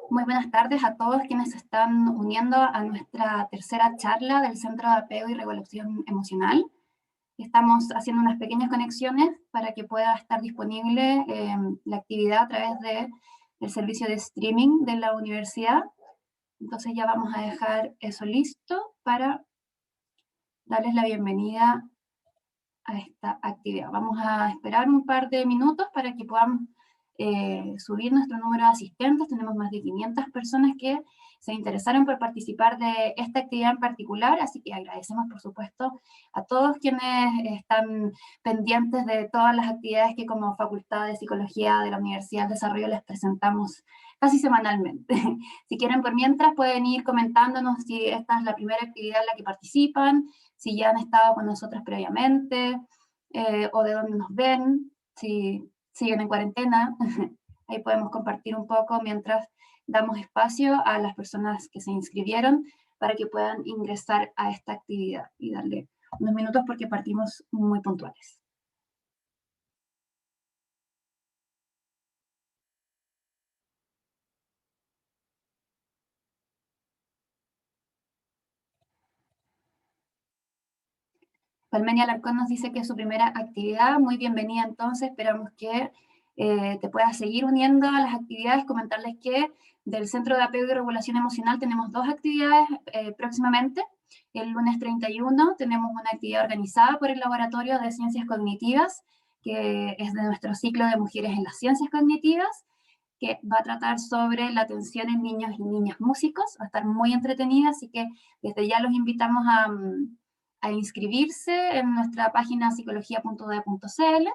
Muy buenas tardes a todos quienes se están uniendo a nuestra tercera charla del Centro de Apego y Regulación Emocional. Estamos haciendo unas pequeñas conexiones para que pueda estar disponible la actividad a través del servicio de streaming de la universidad. Entonces ya vamos a dejar eso listo para darles la bienvenida a esta actividad. Vamos a esperar un par de minutos para que podamos subir nuestro número de asistentes. Tenemos más de 500 personas que se interesaron por participar de esta actividad en particular, así que agradecemos, por supuesto, a todos quienes están pendientes de todas las actividades que como Facultad de Psicología de la Universidad del Desarrollo les presentamos casi semanalmente. Si quieren, por mientras, pueden ir comentándonos si esta es la primera actividad en la que participan, si ya han estado con nosotros previamente, o de dónde nos ven, si siguen en cuarentena. Ahí podemos compartir un poco mientras damos espacio a las personas que se inscribieron para que puedan ingresar a esta actividad y darle unos minutos porque partimos muy puntuales. Palmenia Alarcón nos dice que es su primera actividad. Muy bienvenida entonces, esperamos que te puedas seguir uniendo a las actividades. Comentarles que del Centro de Apego y Regulación Emocional tenemos dos actividades próximamente. El lunes 31 tenemos una actividad organizada por el Laboratorio de Ciencias Cognitivas, que es de nuestro ciclo de Mujeres en las Ciencias Cognitivas, que va a tratar sobre la atención en niños y niñas músicos. Va a estar muy entretenida, así que desde ya los invitamos a inscribirse en nuestra página psicología.de.cl.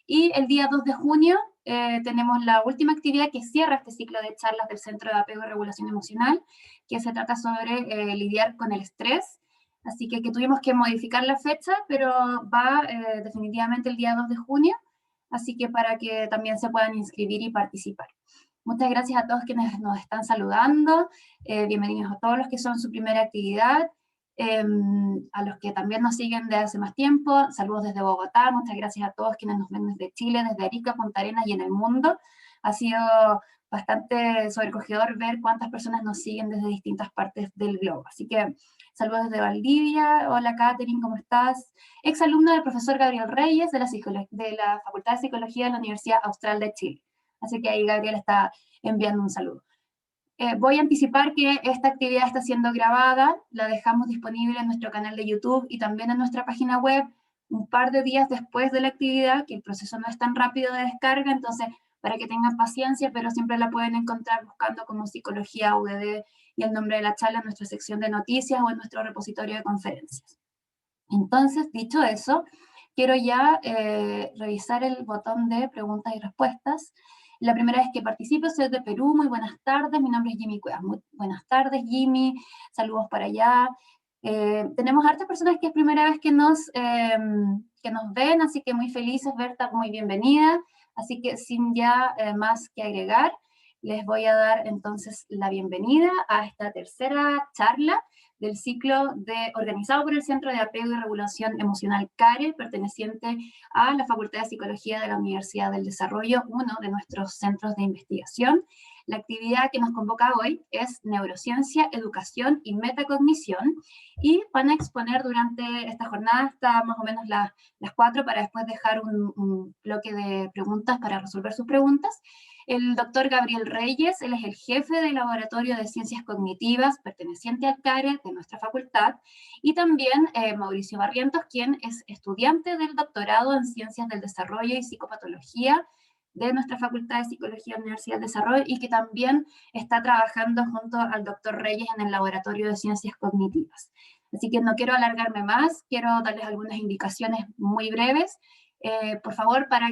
Y el día 2 de junio tenemos la última actividad que cierra este ciclo de charlas del Centro de Apego y Regulación Emocional, que se trata sobre lidiar con el estrés. Así que tuvimos que modificar la fecha, pero va definitivamente el día 2 de junio, así que para que también se puedan inscribir y participar. Muchas gracias a todos quienes nos están saludando, bienvenidos a todos los que son su primera actividad, a los que también nos siguen desde hace más tiempo, saludos desde Bogotá, muchas gracias a todos quienes nos ven desde Chile, desde Arica, Punta Arenas y en el mundo. Ha sido bastante sobrecogedor ver cuántas personas nos siguen desde distintas partes del globo. Así que saludos desde Valdivia, hola Catherine, ¿cómo estás? Exalumno del profesor Gabriel Reyes de la Facultad de Psicología de la Universidad Austral de Chile. Así que ahí Gabriel está enviando un saludo. Voy a anticipar que esta actividad está siendo grabada, la dejamos disponible en nuestro canal de YouTube y también en nuestra página web un par de días después de la actividad, que el proceso no es tan rápido de descarga, entonces para que tengan paciencia, pero siempre la pueden encontrar buscando como Psicología UDD y el nombre de la charla en nuestra sección de noticias o en nuestro repositorio de conferencias. Entonces, dicho eso, quiero ya revisar el botón de preguntas y respuestas. La primera vez que participo, soy de Perú, muy buenas tardes, mi nombre es Jimmy Cuevas. Muy buenas tardes, Jimmy, saludos para allá. Tenemos hartas personas que es primera vez que nos ven, así que muy felices, Berta, muy bienvenida. Así que sin ya más que agregar, les voy a dar entonces la bienvenida a esta tercera charla del ciclo organizado por el Centro de Apego y Regulación Emocional CARE, perteneciente a la Facultad de Psicología de la Universidad del Desarrollo, uno de nuestros centros de investigación. La actividad que nos convoca hoy es Neurociencia, Educación y Metacognición, y van a exponer durante esta jornada hasta más o menos las 4 para después dejar un bloque de preguntas para resolver sus preguntas. El doctor Gabriel Reyes, él es el jefe del Laboratorio de Ciencias Cognitivas perteneciente al CARE de nuestra facultad, y también Mauricio Barrientos, quien es estudiante del doctorado en Ciencias del Desarrollo y Psicopatología de nuestra Facultad de Psicología de la Universidad del Desarrollo y que también está trabajando junto al doctor Reyes en el Laboratorio de Ciencias Cognitivas. Así que no quiero alargarme más, quiero darles algunas indicaciones muy breves. Por favor, para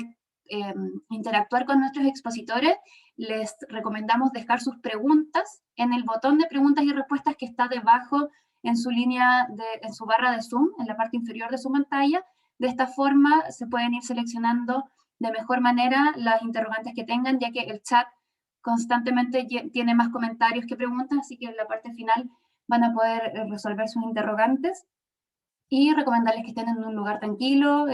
interactuar con nuestros expositores, les recomendamos dejar sus preguntas en el botón de preguntas y respuestas que está debajo en su en su barra de Zoom, en la parte inferior de su pantalla. De esta forma se pueden ir seleccionando de mejor manera las interrogantes que tengan, ya que el chat constantemente tiene más comentarios que preguntas, así que en la parte final van a poder resolver sus interrogantes. Y recomendarles que estén en un lugar tranquilo,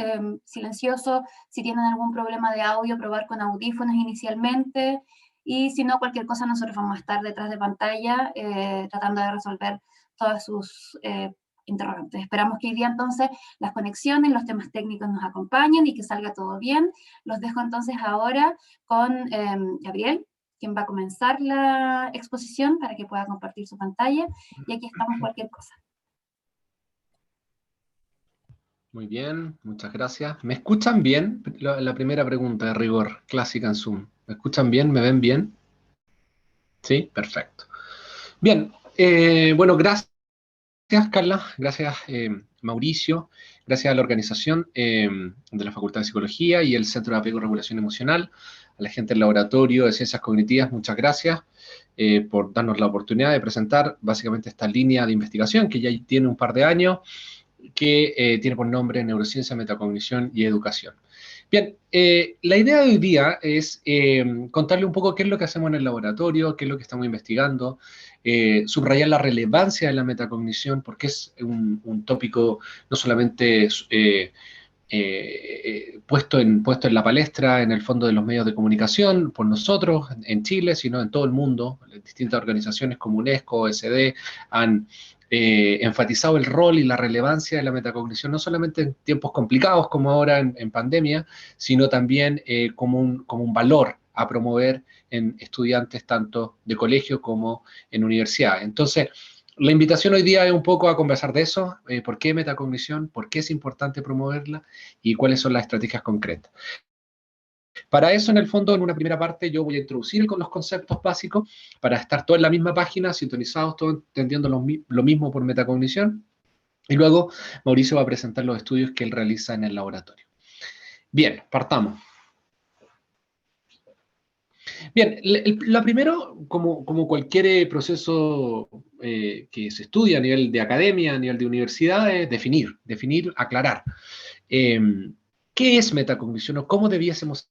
silencioso. Si tienen algún problema de audio, probar con audífonos inicialmente. y si no, cualquier cosa nosotros vamos a estar detrás de pantalla tratando de resolver todas sus interrogantes. Esperamos que hoy día entonces las conexiones, los temas técnicos nos acompañen y que salga todo bien. Los dejo entonces ahora con Gabriel, quien va a comenzar la exposición para que pueda compartir su pantalla, y aquí estamos cualquier cosa. Muy bien, muchas gracias. ¿Me escuchan bien? La primera pregunta de rigor, clásica en Zoom. ¿Me escuchan bien? ¿Me ven bien? Sí, perfecto. Bien, bueno, gracias Carla, gracias Mauricio, gracias a la organización de la Facultad de Psicología y el Centro de Apego y Regulación Emocional, a la gente del Laboratorio de Ciencias Cognitivas, muchas gracias por darnos la oportunidad de presentar básicamente esta línea de investigación que ya tiene un par de años, que tiene por nombre Neurociencia, Metacognición y Educación. Bien, la idea de hoy día es contarle un poco qué es lo que hacemos en el laboratorio, qué es lo que estamos investigando, subrayar la relevancia de la metacognición, porque es un tópico no solamente puesto en la palestra, en el fondo de los medios de comunicación, por nosotros en Chile, sino en todo el mundo. Distintas organizaciones como UNESCO, OECD, han enfatizado el rol y la relevancia de la metacognición, no solamente en tiempos complicados como ahora en pandemia, sino también como un valor a promover en estudiantes tanto de colegio como en universidad. Entonces, la invitación hoy día es un poco a conversar de eso, por qué metacognición, por qué es importante promoverla y cuáles son las estrategias concretas. Para eso, en el fondo, en una primera parte, yo voy a introducir con los conceptos básicos para estar todos en la misma página, sintonizados, todos entendiendo lo mismo por metacognición. Y luego Mauricio va a presentar los estudios que él realiza en el laboratorio. Bien, partamos. Bien, lo primero, como cualquier proceso que se estudia a nivel de academia, a nivel de universidad, es definir, aclarar. Eh, ¿Qué es metacognición o cómo debiésemos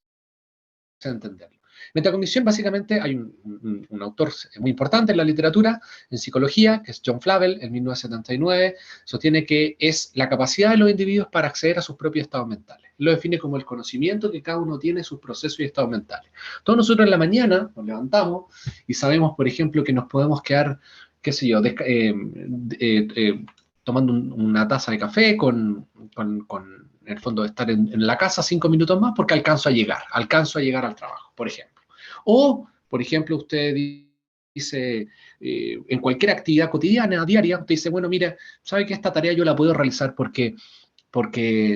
entenderlo? Metacognición, básicamente, hay un autor muy importante en la literatura, en psicología, que es John Flavel, en 1979, sostiene que es la capacidad de los individuos para acceder a sus propios estados mentales. Lo define como el conocimiento que cada uno tiene de sus procesos y estados mentales. Todos nosotros en la mañana nos levantamos y sabemos, por ejemplo, que nos podemos quedar, qué sé yo, tomando una taza de café en el fondo de estar en la casa 5 minutos más porque alcanzo a llegar al trabajo, por ejemplo. O, por ejemplo, usted dice, en cualquier actividad cotidiana, diaria, usted dice, bueno, mira, ¿sabe que esta tarea yo la puedo realizar porque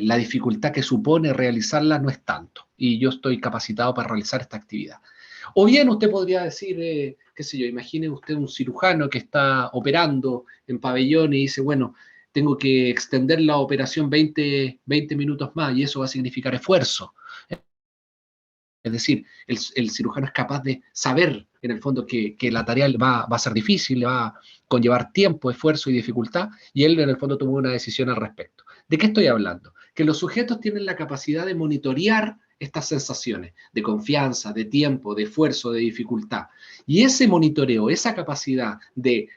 la dificultad que supone realizarla no es tanto y yo estoy capacitado para realizar esta actividad? O bien usted podría decir, qué sé yo, imagine usted un cirujano que está operando en pabellón y dice, bueno, tengo que extender la operación 20 minutos más y eso va a significar esfuerzo. Es decir, el cirujano es capaz de saber, en el fondo, que la tarea va a ser difícil, le va a conllevar tiempo, esfuerzo y dificultad, y él, en el fondo, tomó una decisión al respecto. ¿De qué estoy hablando? Que los sujetos tienen la capacidad de monitorear estas sensaciones de confianza, de tiempo, de esfuerzo, de dificultad. Y ese monitoreo, esa capacidad de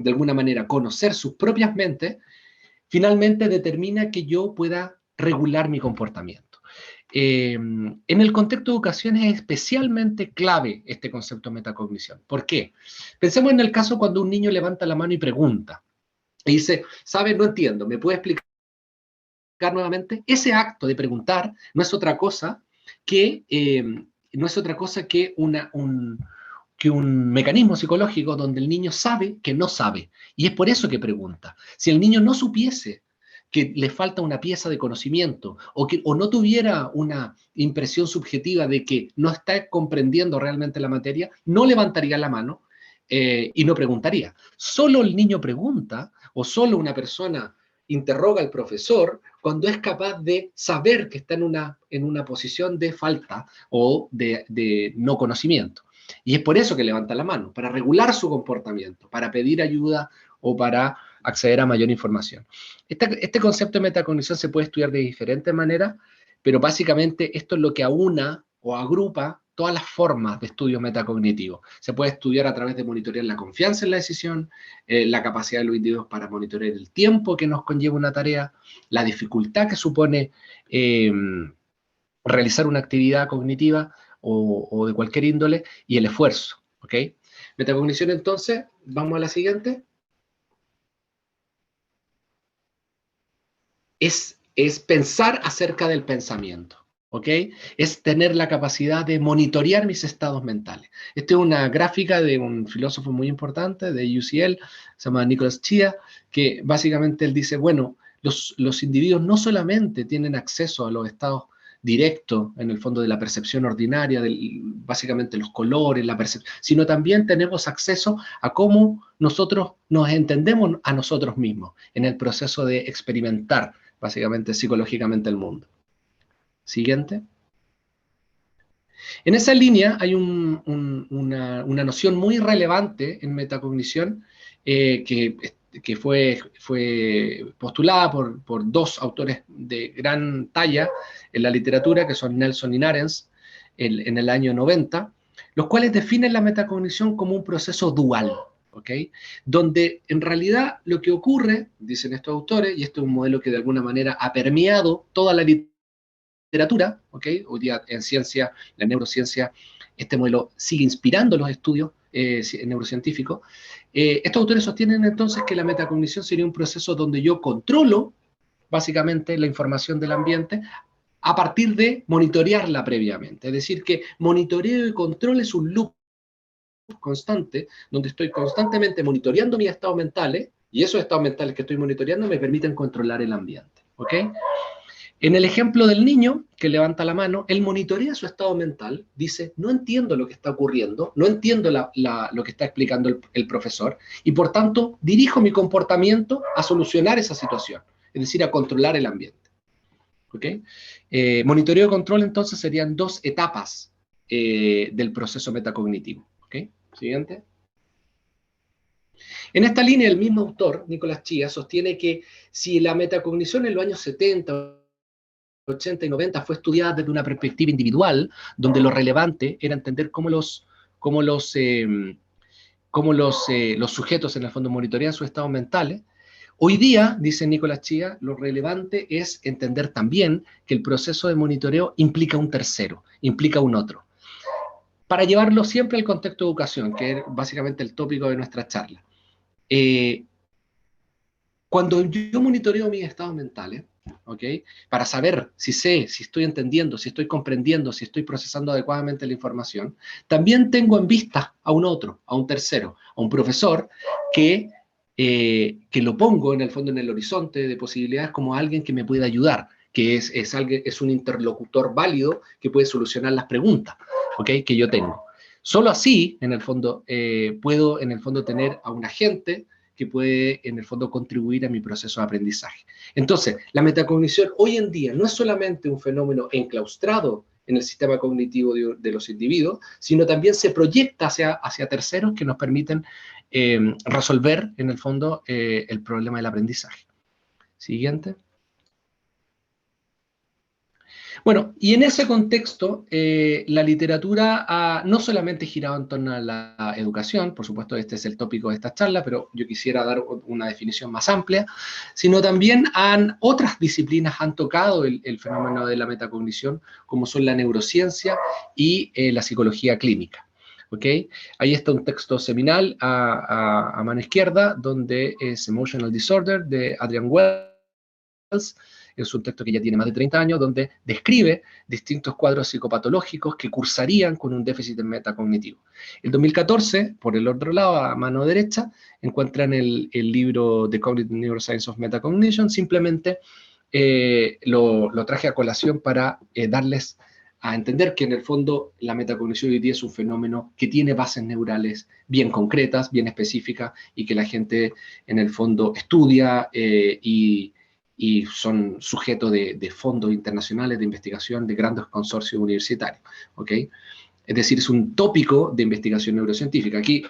alguna manera, conocer sus propias mentes, finalmente determina que yo pueda regular mi comportamiento. En el contexto de educación es especialmente clave este concepto de metacognición. ¿Por qué? Pensemos en el caso cuando un niño levanta la mano y pregunta, y dice, ¿sabe? No entiendo, ¿me puede explicar nuevamente? Ese acto de preguntar no es otra cosa que un mecanismo psicológico donde el niño sabe que no sabe, y es por eso que pregunta. Si el niño no supiese que le falta una pieza de conocimiento o no tuviera una impresión subjetiva de que no está comprendiendo realmente la materia, no levantaría la mano y no preguntaría. Solo el niño pregunta o solo una persona interroga al profesor cuando es capaz de saber que está en una posición de falta o de no conocimiento. Y es por eso que levanta la mano, para regular su comportamiento, para pedir ayuda o para acceder a mayor información. Este concepto de metacognición se puede estudiar de diferentes maneras, pero básicamente esto es lo que aúna o agrupa todas las formas de estudio metacognitivo. Se puede estudiar a través de monitorear la confianza en la decisión, la capacidad de los individuos para monitorear el tiempo que nos conlleva una tarea, la dificultad que supone realizar una actividad cognitiva, o de cualquier índole, y el esfuerzo, ¿ok? Metacognición, entonces, vamos a la siguiente. Es pensar acerca del pensamiento, ¿ok? Es tener la capacidad de monitorear mis estados mentales. Esta es una gráfica de un filósofo muy importante de UCL, se llama Nicholas Chia, que básicamente él dice, bueno, los individuos no solamente tienen acceso a los estados directos, en el fondo de la percepción ordinaria, básicamente los colores, la percepción, sino también tenemos acceso a cómo nosotros nos entendemos a nosotros mismos en el proceso de experimentar básicamente psicológicamente el mundo. Siguiente. En esa línea hay una noción muy relevante en metacognición que fue postulada por dos autores de gran talla en la literatura, que son Nelson y Narens, en el año 90, los cuales definen la metacognición como un proceso dual, ¿ok? Donde en realidad lo que ocurre, dicen estos autores, y este es un modelo que de alguna manera ha permeado toda la literatura, ¿ok? Hoy día en ciencia, la neurociencia, este modelo sigue inspirando los estudios neurocientíficos. Estos autores sostienen entonces que la metacognición sería un proceso donde yo controlo básicamente la información del ambiente a partir de monitorearla previamente. Es decir, que monitoreo y control es un loop constante, donde estoy constantemente monitoreando mis estados mentales, y esos estados mentales que estoy monitoreando me permiten controlar el ambiente, ¿ok? En el ejemplo del niño que levanta la mano, él monitorea su estado mental, dice, no entiendo lo que está ocurriendo, no entiendo lo que está explicando el profesor, y por tanto dirijo mi comportamiento a solucionar esa situación, es decir, a controlar el ambiente. ¿Okay? Monitoreo y control entonces serían dos etapas del proceso metacognitivo. ¿Okay? Siguiente. En esta línea, el mismo autor, Nicolás Chia, sostiene que si la metacognición en los años 70, 80 y 90 fue estudiada desde una perspectiva individual, donde lo relevante era entender los sujetos en el fondo monitorean sus estados mentales. Hoy día, dice Nicolás Chia, lo relevante es entender también que el proceso de monitoreo implica un tercero, implica un otro. Para llevarlo siempre al contexto de educación, que es básicamente el tópico de nuestra charla. Cuando yo monitoreo mis estados mentales, ¿ok? Para saber si sé, si estoy entendiendo, si estoy comprendiendo, si estoy procesando adecuadamente la información, también tengo en vista a un otro, a un tercero, a un profesor que lo pongo en el fondo en el horizonte de posibilidades como alguien que me pueda ayudar, que es un interlocutor válido que puede solucionar las preguntas, ¿ok? Que yo tengo. Solo así, en el fondo, puedo en el fondo tener a un agente que puede, en el fondo, contribuir a mi proceso de aprendizaje. Entonces, la metacognición hoy en día no es solamente un fenómeno enclaustrado en el sistema cognitivo de los individuos, sino también se proyecta hacia terceros que nos permiten resolver, en el fondo, el problema del aprendizaje. Siguiente. Bueno, y en ese contexto, la literatura ha no solamente girado en torno a la educación, por supuesto este es el tópico de esta charla, pero yo quisiera dar una definición más amplia, sino también otras disciplinas han tocado el fenómeno de la metacognición, como son la neurociencia y la psicología clínica. ¿Okay? Ahí está un texto seminal a mano izquierda, donde es Emotional Disorder, de Adrian Wells. Es un texto que ya tiene más de 30 años, donde describe distintos cuadros psicopatológicos que cursarían con un déficit metacognitivo. El 2014, por el otro lado, a mano derecha, encuentran el libro The Cognitive Neuroscience of Metacognition. Simplemente lo traje a colación para darles a entender que en el fondo la metacognición hoy día es un fenómeno que tiene bases neurales bien concretas, bien específicas, y que la gente en el fondo estudia y son sujetos de fondos internacionales de investigación de grandes consorcios universitarios, ¿ok? Es decir, es un tópico de investigación neurocientífica. Aquí,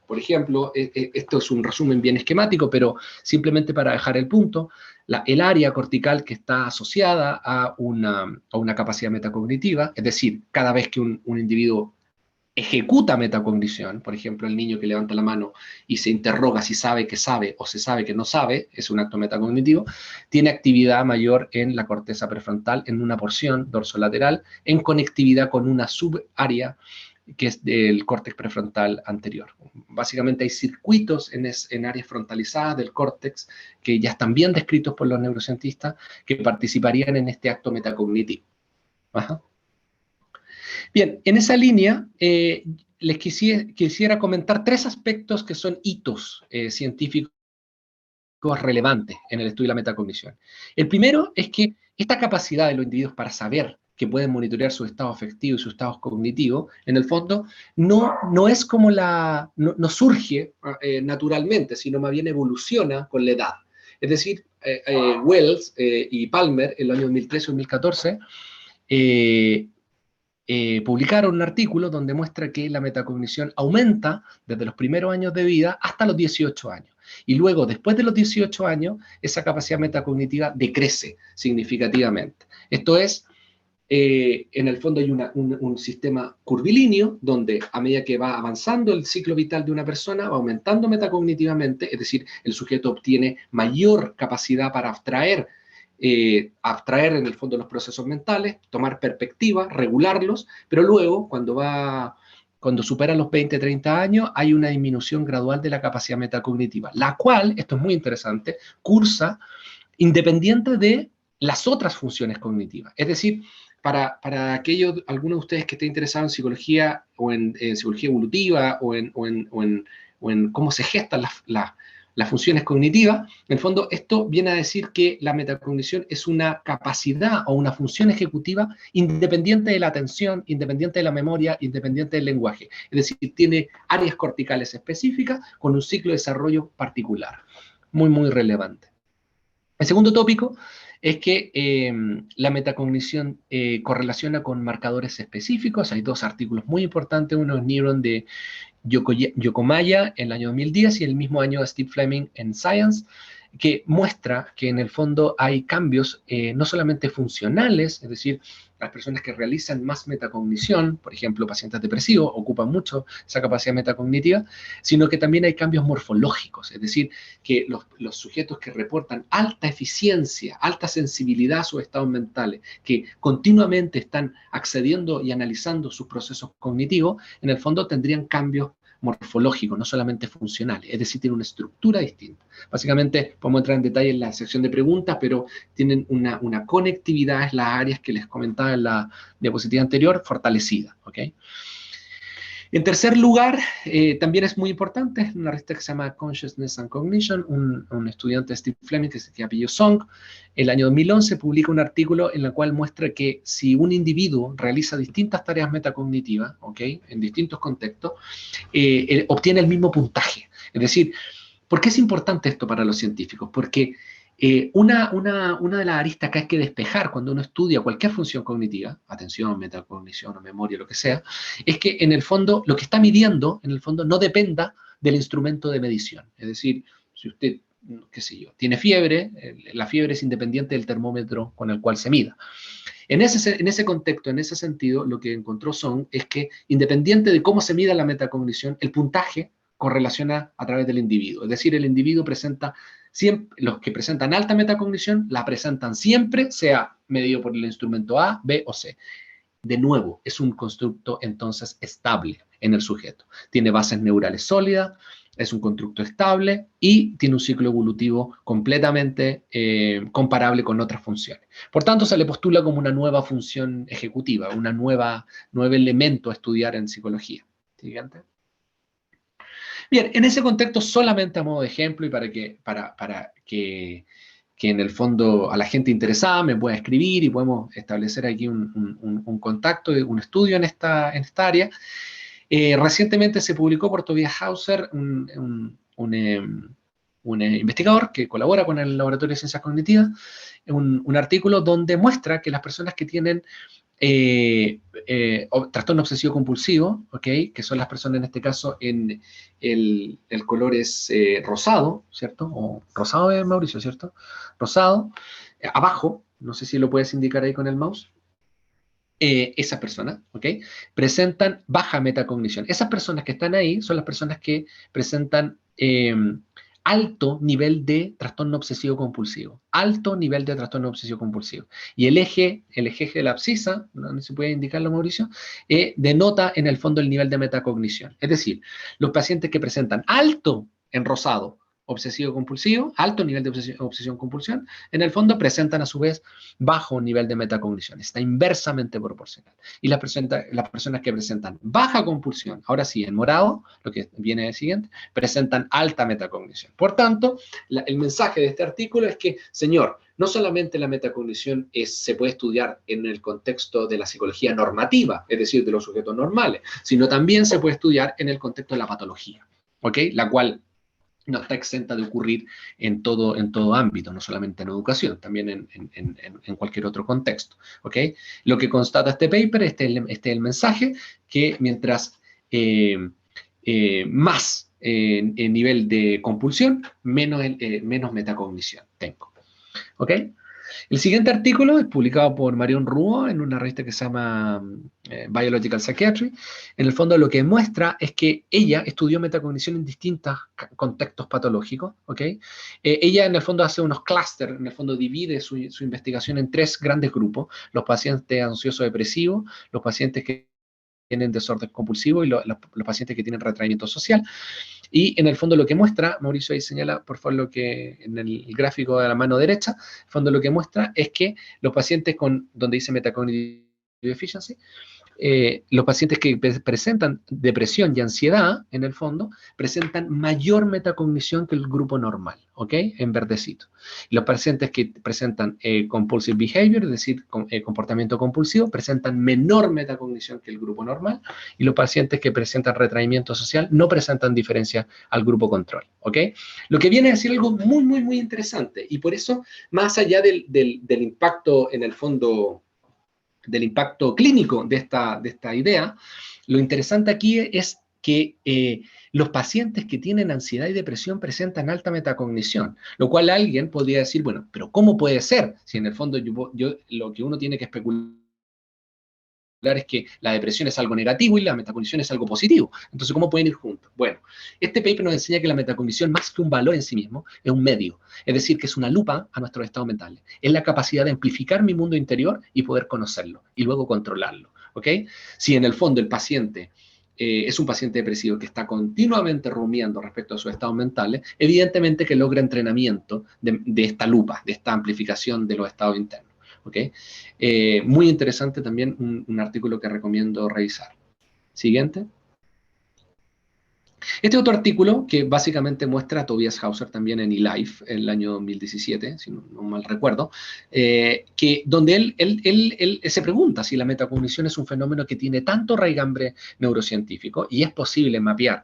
por ejemplo, esto es un resumen bien esquemático, pero simplemente para dejar el punto, el área cortical que está asociada a una capacidad metacognitiva, es decir, cada vez que un individuo ejecuta metacognición, por ejemplo, el niño que levanta la mano y se interroga si sabe que sabe o se sabe que no sabe, es un acto metacognitivo, tiene actividad mayor en la corteza prefrontal, en una porción dorsolateral, en conectividad con una subárea que es del córtex prefrontal anterior. Básicamente hay circuitos en áreas frontalizadas del córtex que ya están bien descritos por los neurocientistas que participarían en este acto metacognitivo. Ajá. Bien, en esa línea les quisiera comentar 3 aspectos que son hitos científicos relevantes en el estudio de la metacognición. El primero es que esta capacidad de los individuos para saber que pueden monitorear su estado afectivo y sus estados cognitivos, en el fondo, no es como no surge naturalmente, sino más bien evoluciona con la edad. Es decir, Wells y Palmer, en el año 2013-2014, publicaron un artículo donde muestra que la metacognición aumenta desde los primeros años de vida hasta los 18 años. Y luego, después de los 18 años, esa capacidad metacognitiva decrece significativamente. Esto es, en el fondo hay un sistema curvilíneo donde a medida que va avanzando el ciclo vital de una persona, va aumentando metacognitivamente, es decir, el sujeto obtiene mayor capacidad para abstraer en el fondo los procesos mentales, tomar perspectiva, regularlos, pero luego cuando supera los 20, 30 años, hay una disminución gradual de la capacidad metacognitiva, la cual, esto es muy interesante, cursa independiente de las otras funciones cognitivas. Es decir, para algunos de ustedes que estén interesados en psicología o en psicología evolutiva o en cómo se gestan las funciones cognitivas, en el fondo esto viene a decir que la metacognición es una capacidad o una función ejecutiva independiente de la atención, independiente de la memoria, independiente del lenguaje. Es decir, tiene áreas corticales específicas con un ciclo de desarrollo particular. Muy, muy relevante. El segundo tópico es que la metacognición correlaciona con marcadores específicos. Hay 2 artículos muy importantes, uno es Neuron de Yokomaya en el año 2010 y el mismo año de Steve Fleming en Science, que muestra que en el fondo hay cambios no solamente funcionales, es decir, las personas que realizan más metacognición, por ejemplo, pacientes depresivos, ocupan mucho esa capacidad metacognitiva, sino que también hay cambios morfológicos, es decir, que los sujetos que reportan alta eficiencia, alta sensibilidad a sus estados mentales, que continuamente están accediendo y analizando sus procesos cognitivos, en el fondo tendrían cambios morfológicos, no solamente funcionales, es decir, tienen una estructura distinta. Básicamente, podemos entrar en detalle en la sección de preguntas, pero tienen una conectividad en las áreas que les comentaba en la diapositiva anterior, fortalecida, ¿ok? En tercer lugar, también es muy importante, una revista que se llama Consciousness and Cognition, un estudiante de Steve Fleming que se apellidó Song, el año 2011 publica un artículo en el cual muestra que si un individuo realiza distintas tareas metacognitivas, ¿ok?, en distintos contextos, obtiene el mismo puntaje. Es decir, ¿por qué es importante esto para los científicos? Porque una de las aristas que hay que despejar cuando uno estudia cualquier función cognitiva, atención, metacognición o memoria, lo que sea, es que en el fondo lo que está midiendo, en el fondo, no dependa del instrumento de medición. Es decir, si usted, qué sé yo, tiene fiebre, la fiebre es independiente del termómetro con el cual se mida. En ese contexto, en ese sentido, lo que encontró Song es que, independiente de cómo se mida la metacognición, el puntaje correlaciona a través del individuo. Es decir, el individuo presenta siempre, los que presentan alta metacognición, la presentan siempre, sea medido por el instrumento A, B o C. De nuevo, es un constructo entonces estable en el sujeto. Tiene bases neurales sólidas, es un constructo estable y tiene un ciclo evolutivo completamente comparable con otras funciones. Por tanto, se le postula como una nueva función ejecutiva, nuevo elemento a estudiar en psicología. Siguiente. Bien, en ese contexto, solamente a modo de ejemplo y para que en el fondo a la gente interesada me pueda escribir y podemos establecer aquí un contacto, un estudio en esta área. Recientemente se publicó por Tobias Hauser, un investigador que colabora con el Laboratorio de Ciencias Cognitivas, un artículo donde muestra que las personas que tienen trastorno obsesivo compulsivo, ¿okay?, que son las personas en este caso en el color es rosado, ¿cierto? O rosado es Mauricio, ¿cierto? Rosado, abajo, no sé si lo puedes indicar ahí con el mouse. esas personas, ¿ok? Presentan baja metacognición. Esas personas que están ahí son las personas que presentan alto nivel de trastorno obsesivo compulsivo. Alto nivel de trastorno obsesivo compulsivo. Y el eje de la abscisa, no se puede indicarlo, Mauricio, denota en el fondo el nivel de metacognición. Es decir, los pacientes que presentan alto en rosado obsesivo-compulsivo, alto nivel de obsesión-compulsión, en el fondo presentan a su vez bajo nivel de metacognición. Está inversamente proporcional. Y las personas que presentan baja compulsión, ahora sí, en morado, lo que viene de siguiente, presentan alta metacognición. Por tanto, el mensaje de este artículo es que, señor, no solamente la metacognición se puede estudiar en el contexto de la psicología normativa, es decir, de los sujetos normales, sino también se puede estudiar en el contexto de la patología, ¿ok? La cual no está exenta de ocurrir en todo ámbito, no solamente en educación, también en cualquier otro contexto. ¿Ok? Lo que constata este paper, este es el mensaje, que mientras más nivel de compulsión, menos metacognición tengo. ¿Ok? El siguiente artículo es publicado por Marion Rouault en una revista que se llama Biological Psychiatry. En el fondo lo que muestra es que ella estudió metacognición en distintos contextos patológicos. ¿Okay? Ella en el fondo hace unos clústeres, en el fondo divide su investigación en 3 grandes grupos: los pacientes ansiosos depresivos, los pacientes que tienen desorden compulsivo y los pacientes que tienen retraimiento social. Y en el fondo lo que muestra, Mauricio ahí señala, por favor, lo que en el gráfico de la mano derecha, en el fondo lo que muestra es que los pacientes donde dice metacognitive deficiency, los pacientes que presentan depresión y ansiedad, en el fondo, presentan mayor metacognición que el grupo normal, ¿ok? En verdecito. Los pacientes que presentan compulsive behavior, es decir, comportamiento compulsivo, presentan menor metacognición que el grupo normal, y los pacientes que presentan retraimiento social no presentan diferencia al grupo control, ¿ok? Lo que viene a decir algo muy, muy, muy interesante, y por eso, más allá del impacto en el fondo, del impacto clínico de esta idea, lo interesante aquí es que los pacientes que tienen ansiedad y depresión presentan alta metacognición, lo cual alguien podría decir, bueno, pero ¿cómo puede ser? Si en el fondo lo que uno tiene que especular es que la depresión es algo negativo y la metacognición es algo positivo. Entonces, ¿cómo pueden ir juntos? Bueno, este paper nos enseña que la metacognición, más que un valor en sí mismo, es un medio. Es decir, que es una lupa a nuestros estados mentales. Es la capacidad de amplificar mi mundo interior y poder conocerlo y luego controlarlo. ¿Ok? Si en el fondo el paciente es un paciente depresivo que está continuamente rumiando respecto a sus estados mentales, evidentemente que logra entrenamiento de esta lupa, de esta amplificación de los estados internos. ¿Okay? Muy interesante también un artículo que recomiendo revisar. Siguiente. Este otro artículo que básicamente muestra a Tobias Hauser también en eLife en el año 2017, si no mal recuerdo, donde él se pregunta si la metacognición es un fenómeno que tiene tanto raigambre neurocientífico y es posible mapear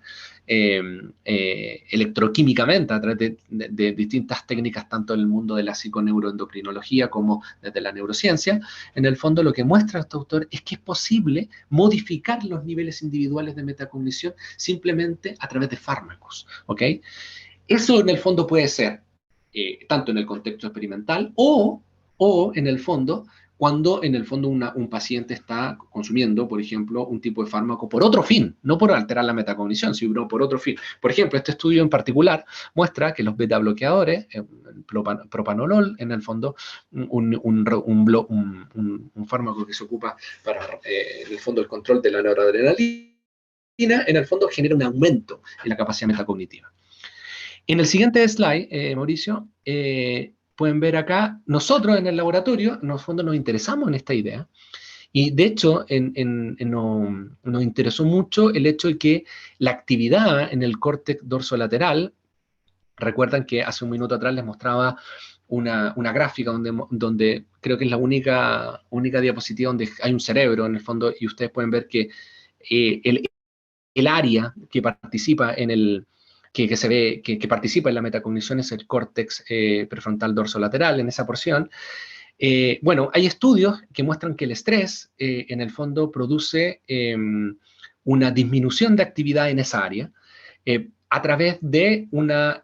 electroquímicamente a través de distintas técnicas, tanto en el mundo de la psiconeuroendocrinología como desde la neurociencia. En el fondo lo que muestra este autor es que es posible modificar los niveles individuales de metacognición simplemente a través de fármacos, ¿ok? Eso en el fondo puede ser tanto en el contexto experimental o en el fondo cuando en el fondo un paciente está consumiendo, por ejemplo, un tipo de fármaco por otro fin, no por alterar la metacognición, sino por otro fin. Por ejemplo, este estudio en particular muestra que los beta bloqueadores, propanolol, en el fondo, un fármaco que se ocupa para, en el fondo, el control de la noradrenalina, en el fondo genera un aumento en la capacidad metacognitiva. En el siguiente slide, Mauricio, pueden ver acá, nosotros en el laboratorio, en el fondo nos interesamos en esta idea, y de hecho nos interesó mucho el hecho de que la actividad en el córtex dorsolateral, recuerdan que hace un minuto atrás les mostraba una gráfica donde creo que es la única diapositiva donde hay un cerebro en el fondo, y ustedes pueden ver que el área que participa en el que se ve, que participa en la metacognición es el córtex prefrontal dorsolateral, en esa porción. Bueno, hay estudios que muestran que el estrés, en el fondo, produce una disminución de actividad en esa área. a través de una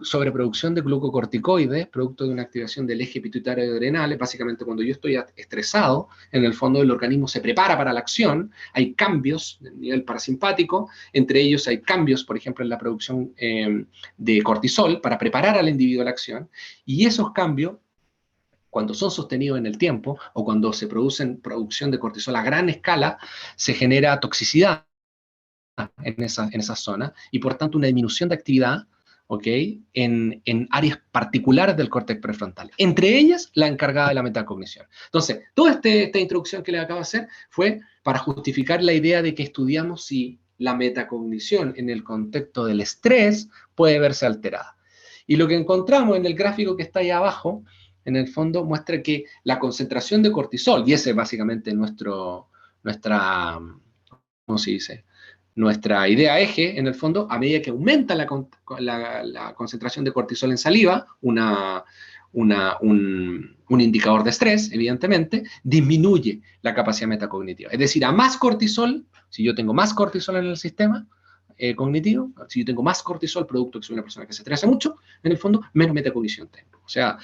sobreproducción de glucocorticoides, producto de una activación del eje pituitario adrenal. Básicamente, cuando yo estoy estresado, en el fondo el organismo se prepara para la acción, hay cambios a nivel parasimpático, entre ellos hay cambios, por ejemplo, en la producción de cortisol para preparar al individuo a la acción, y esos cambios, cuando son sostenidos en el tiempo, o cuando se producción de cortisol a gran escala, se genera toxicidad en esa zona, y por tanto una disminución de actividad, ¿ok? En áreas particulares del córtex prefrontal, entre ellas la encargada de la metacognición. Entonces, toda esta introducción que les acabo de hacer fue para justificar la idea de que estudiamos si la metacognición en el contexto del estrés puede verse alterada. Y lo que encontramos en el gráfico que está ahí abajo, en el fondo, muestra que la concentración de cortisol, y ese es básicamente nuestra, ¿cómo se dice? Nuestra idea eje, en el fondo, a medida que aumenta la concentración de cortisol en saliva, un indicador de estrés, evidentemente, disminuye la capacidad metacognitiva. Es decir, a más cortisol, si yo tengo más cortisol en el sistema cognitivo, si yo tengo más cortisol, producto de que soy una persona que se estresa mucho, en el fondo, menos metacognición tengo. O sea,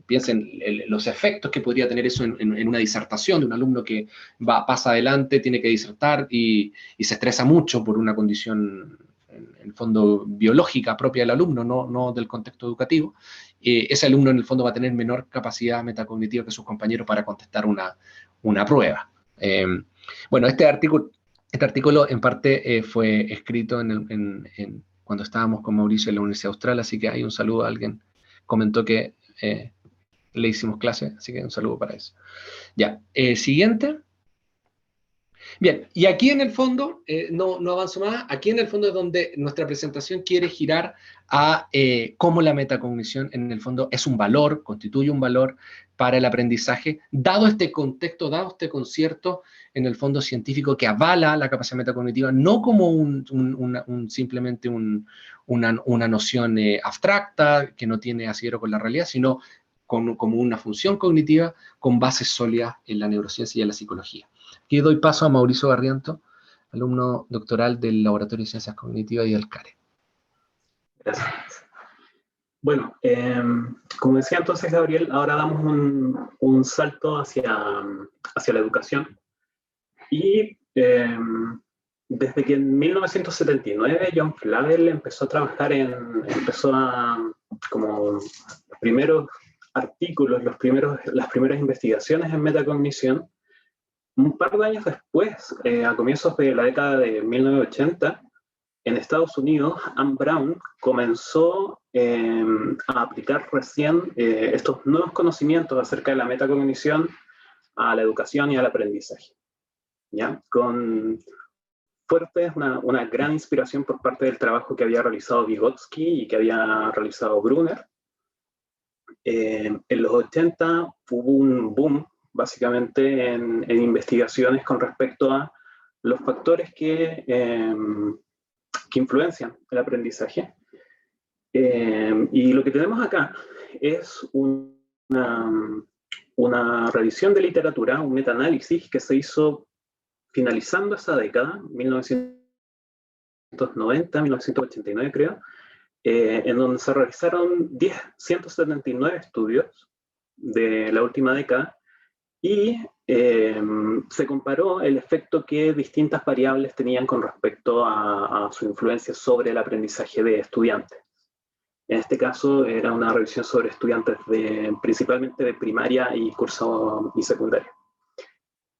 piensen los efectos que podría tener eso en una disertación de un alumno que pasa adelante, tiene que disertar y se estresa mucho por una condición, en el fondo, biológica propia del alumno, no del contexto educativo. Ese alumno, en el fondo, va a tener menor capacidad metacognitiva que sus compañeros para contestar una prueba. Bueno, este artículo en parte fue escrito cuando estábamos con Mauricio en la Universidad Austral, así que hay un saludo a alguien. Comentó que le hicimos clase, así que un saludo para eso. Ya, siguiente. Bien, y aquí en el fondo, no avanzo más, aquí en el fondo es donde nuestra presentación quiere girar a cómo la metacognición en el fondo es un valor, constituye un valor para el aprendizaje, dado este contexto, dado este concierto en el fondo científico que avala la capacidad metacognitiva, no como simplemente una noción abstracta que no tiene asidero con la realidad, sino como una función cognitiva con bases sólidas en la neurociencia y en la psicología. Aquí doy paso a Mauricio Barriento, alumno doctoral del Laboratorio de Ciencias Cognitivas y del CARE. Gracias. Bueno, como decía entonces Gabriel, ahora damos un salto hacia la educación. Y desde que en 1979 John Flavel empezó a trabajar como los primeros artículos, las primeras investigaciones en metacognición, un par de años después, a comienzos de la década de 1980, en Estados Unidos, Anne Brown comenzó a aplicar recién estos nuevos conocimientos acerca de la metacognición a la educación y al aprendizaje. ¿Ya? Con una gran inspiración por parte del trabajo que había realizado Vygotsky y que había realizado Brunner. En los 80 hubo un boom, básicamente, en investigaciones con respecto a los factores que influencian el aprendizaje. Y lo que tenemos acá es una revisión de literatura, un metaanálisis que se hizo finalizando esa década, 1990, 1989 creo, en donde se realizaron 179 estudios de la última década y se comparó el efecto que distintas variables tenían con respecto a su influencia sobre el aprendizaje de estudiantes. En este caso era una revisión sobre estudiantes principalmente de primaria y curso y secundaria.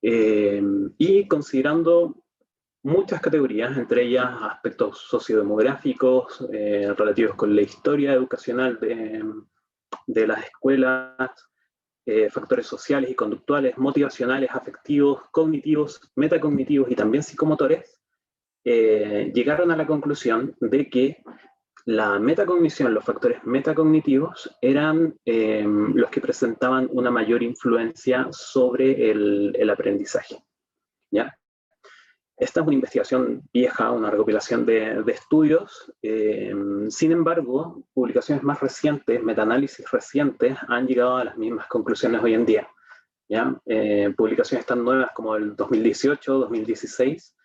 Y considerando muchas categorías, entre ellas aspectos sociodemográficos relativos con la historia educacional de las escuelas, factores sociales y conductuales, motivacionales, afectivos, cognitivos, metacognitivos y también psicomotores, llegaron a la conclusión de que la metacognición, los factores metacognitivos, eran los que presentaban una mayor influencia sobre el aprendizaje. ¿Ya? Esta es una investigación vieja, una recopilación de estudios. Sin embargo, publicaciones más recientes, metaanálisis recientes, han llegado a las mismas conclusiones hoy en día. ¿Ya? Publicaciones tan nuevas como el 2018, 2016,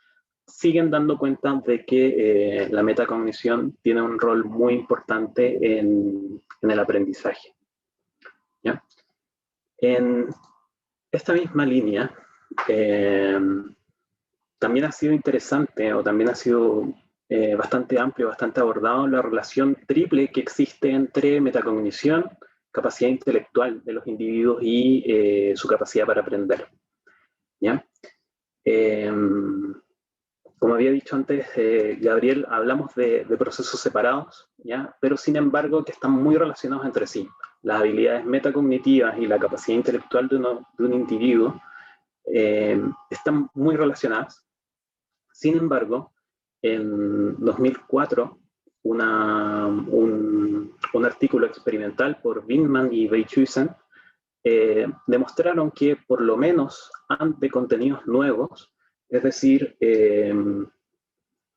siguen dando cuenta de que la metacognición tiene un rol muy importante en el aprendizaje. ¿Ya? En esta misma línea, también ha sido interesante, o también ha sido bastante amplio, bastante abordado, la relación triple que existe entre metacognición, capacidad intelectual de los individuos y su capacidad para aprender. ¿Ya? Como había dicho antes, Gabriel, hablamos de procesos separados, ¿ya? Pero sin embargo que están muy relacionados entre sí. Las habilidades metacognitivas y la capacidad intelectual de un individuo están muy relacionadas. Sin embargo, en 2004, un artículo experimental por Wingman y Wei-Chuisen demostraron que por lo menos ante contenidos nuevos, es decir,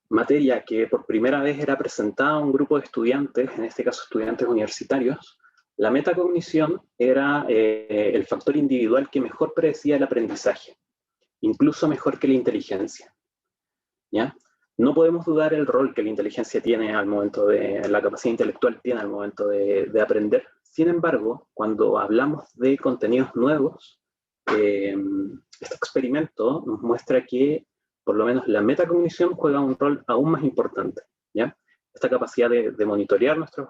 materia que por primera vez era presentada a un grupo de estudiantes, en este caso estudiantes universitarios, la metacognición era el factor individual que mejor predecía el aprendizaje, incluso mejor que la inteligencia. ¿Ya? No podemos dudar el rol que la inteligencia tiene al momento la capacidad intelectual tiene al momento de aprender. Sin embargo, cuando hablamos de contenidos nuevos, este experimento nos muestra que por lo menos la metacognición juega un rol aún más importante. ¿Ya? Esta capacidad de monitorear nuestros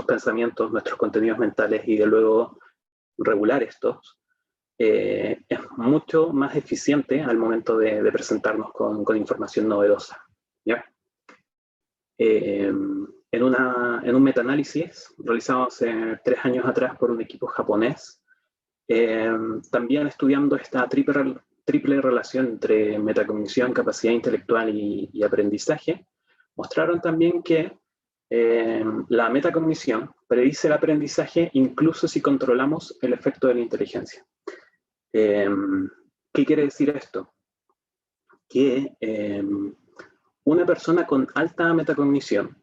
pensamientos, nuestros contenidos mentales y de luego regular estos, es mucho más eficiente al momento de presentarnos con información novedosa. ¿Ya? En un metaanálisis realizado hace 3 años atrás por un equipo japonés, también estudiando esta triple relación entre metacognición, capacidad intelectual y aprendizaje, mostraron también que la metacognición predice el aprendizaje incluso si controlamos el efecto de la inteligencia. ¿Qué quiere decir esto? Que una persona con alta metacognición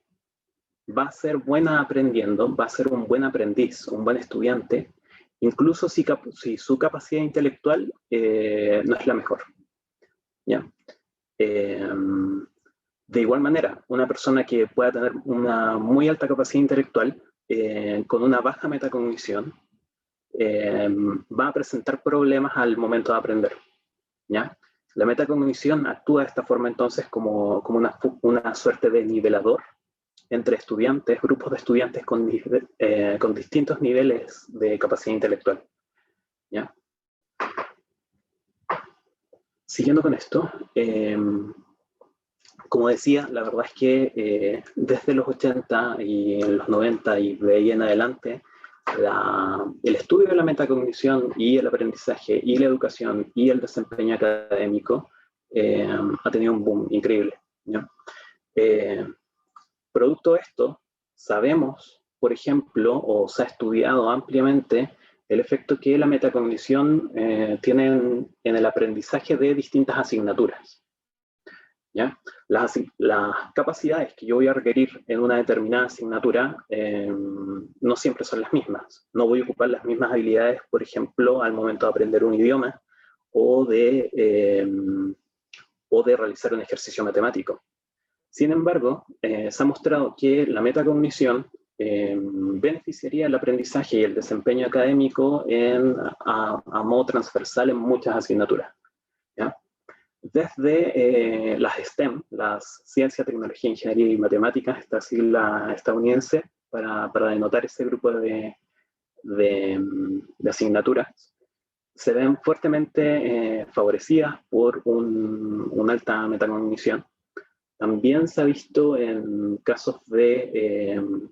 va a ser buena aprendiendo, va a ser un buen aprendiz, un buen estudiante, incluso si su capacidad intelectual no es la mejor. ¿Ya? De igual manera, una persona que pueda tener una muy alta capacidad intelectual con una baja metacognición va a presentar problemas al momento de aprender. ¿Ya? La metacognición actúa de esta forma entonces como una suerte de nivelador entre estudiantes, grupos de estudiantes con distintos niveles de capacidad intelectual. ¿Ya? Siguiendo con esto, como decía, la verdad es que desde los 80 y en los 90 y de ahí en adelante, el estudio de la metacognición y el aprendizaje y la educación y el desempeño académico ha tenido un boom increíble. ¿Ya? Producto de esto, sabemos, por ejemplo, o se ha estudiado ampliamente el efecto que la metacognición tiene en el aprendizaje de distintas asignaturas. ¿Ya? Las capacidades que yo voy a requerir en una determinada asignatura no siempre son las mismas. No voy a ocupar las mismas habilidades, por ejemplo, al momento de aprender un idioma o de realizar un ejercicio matemático. Sin embargo, se ha mostrado que la metacognición beneficiaría el aprendizaje y el desempeño académico a modo transversal en muchas asignaturas. ¿Ya? Desde las STEM, las ciencia, tecnología, ingeniería y matemáticas, esta sigla estadounidense, para denotar ese grupo de asignaturas, se ven fuertemente favorecidas por una alta metacognición. También se ha visto en casos en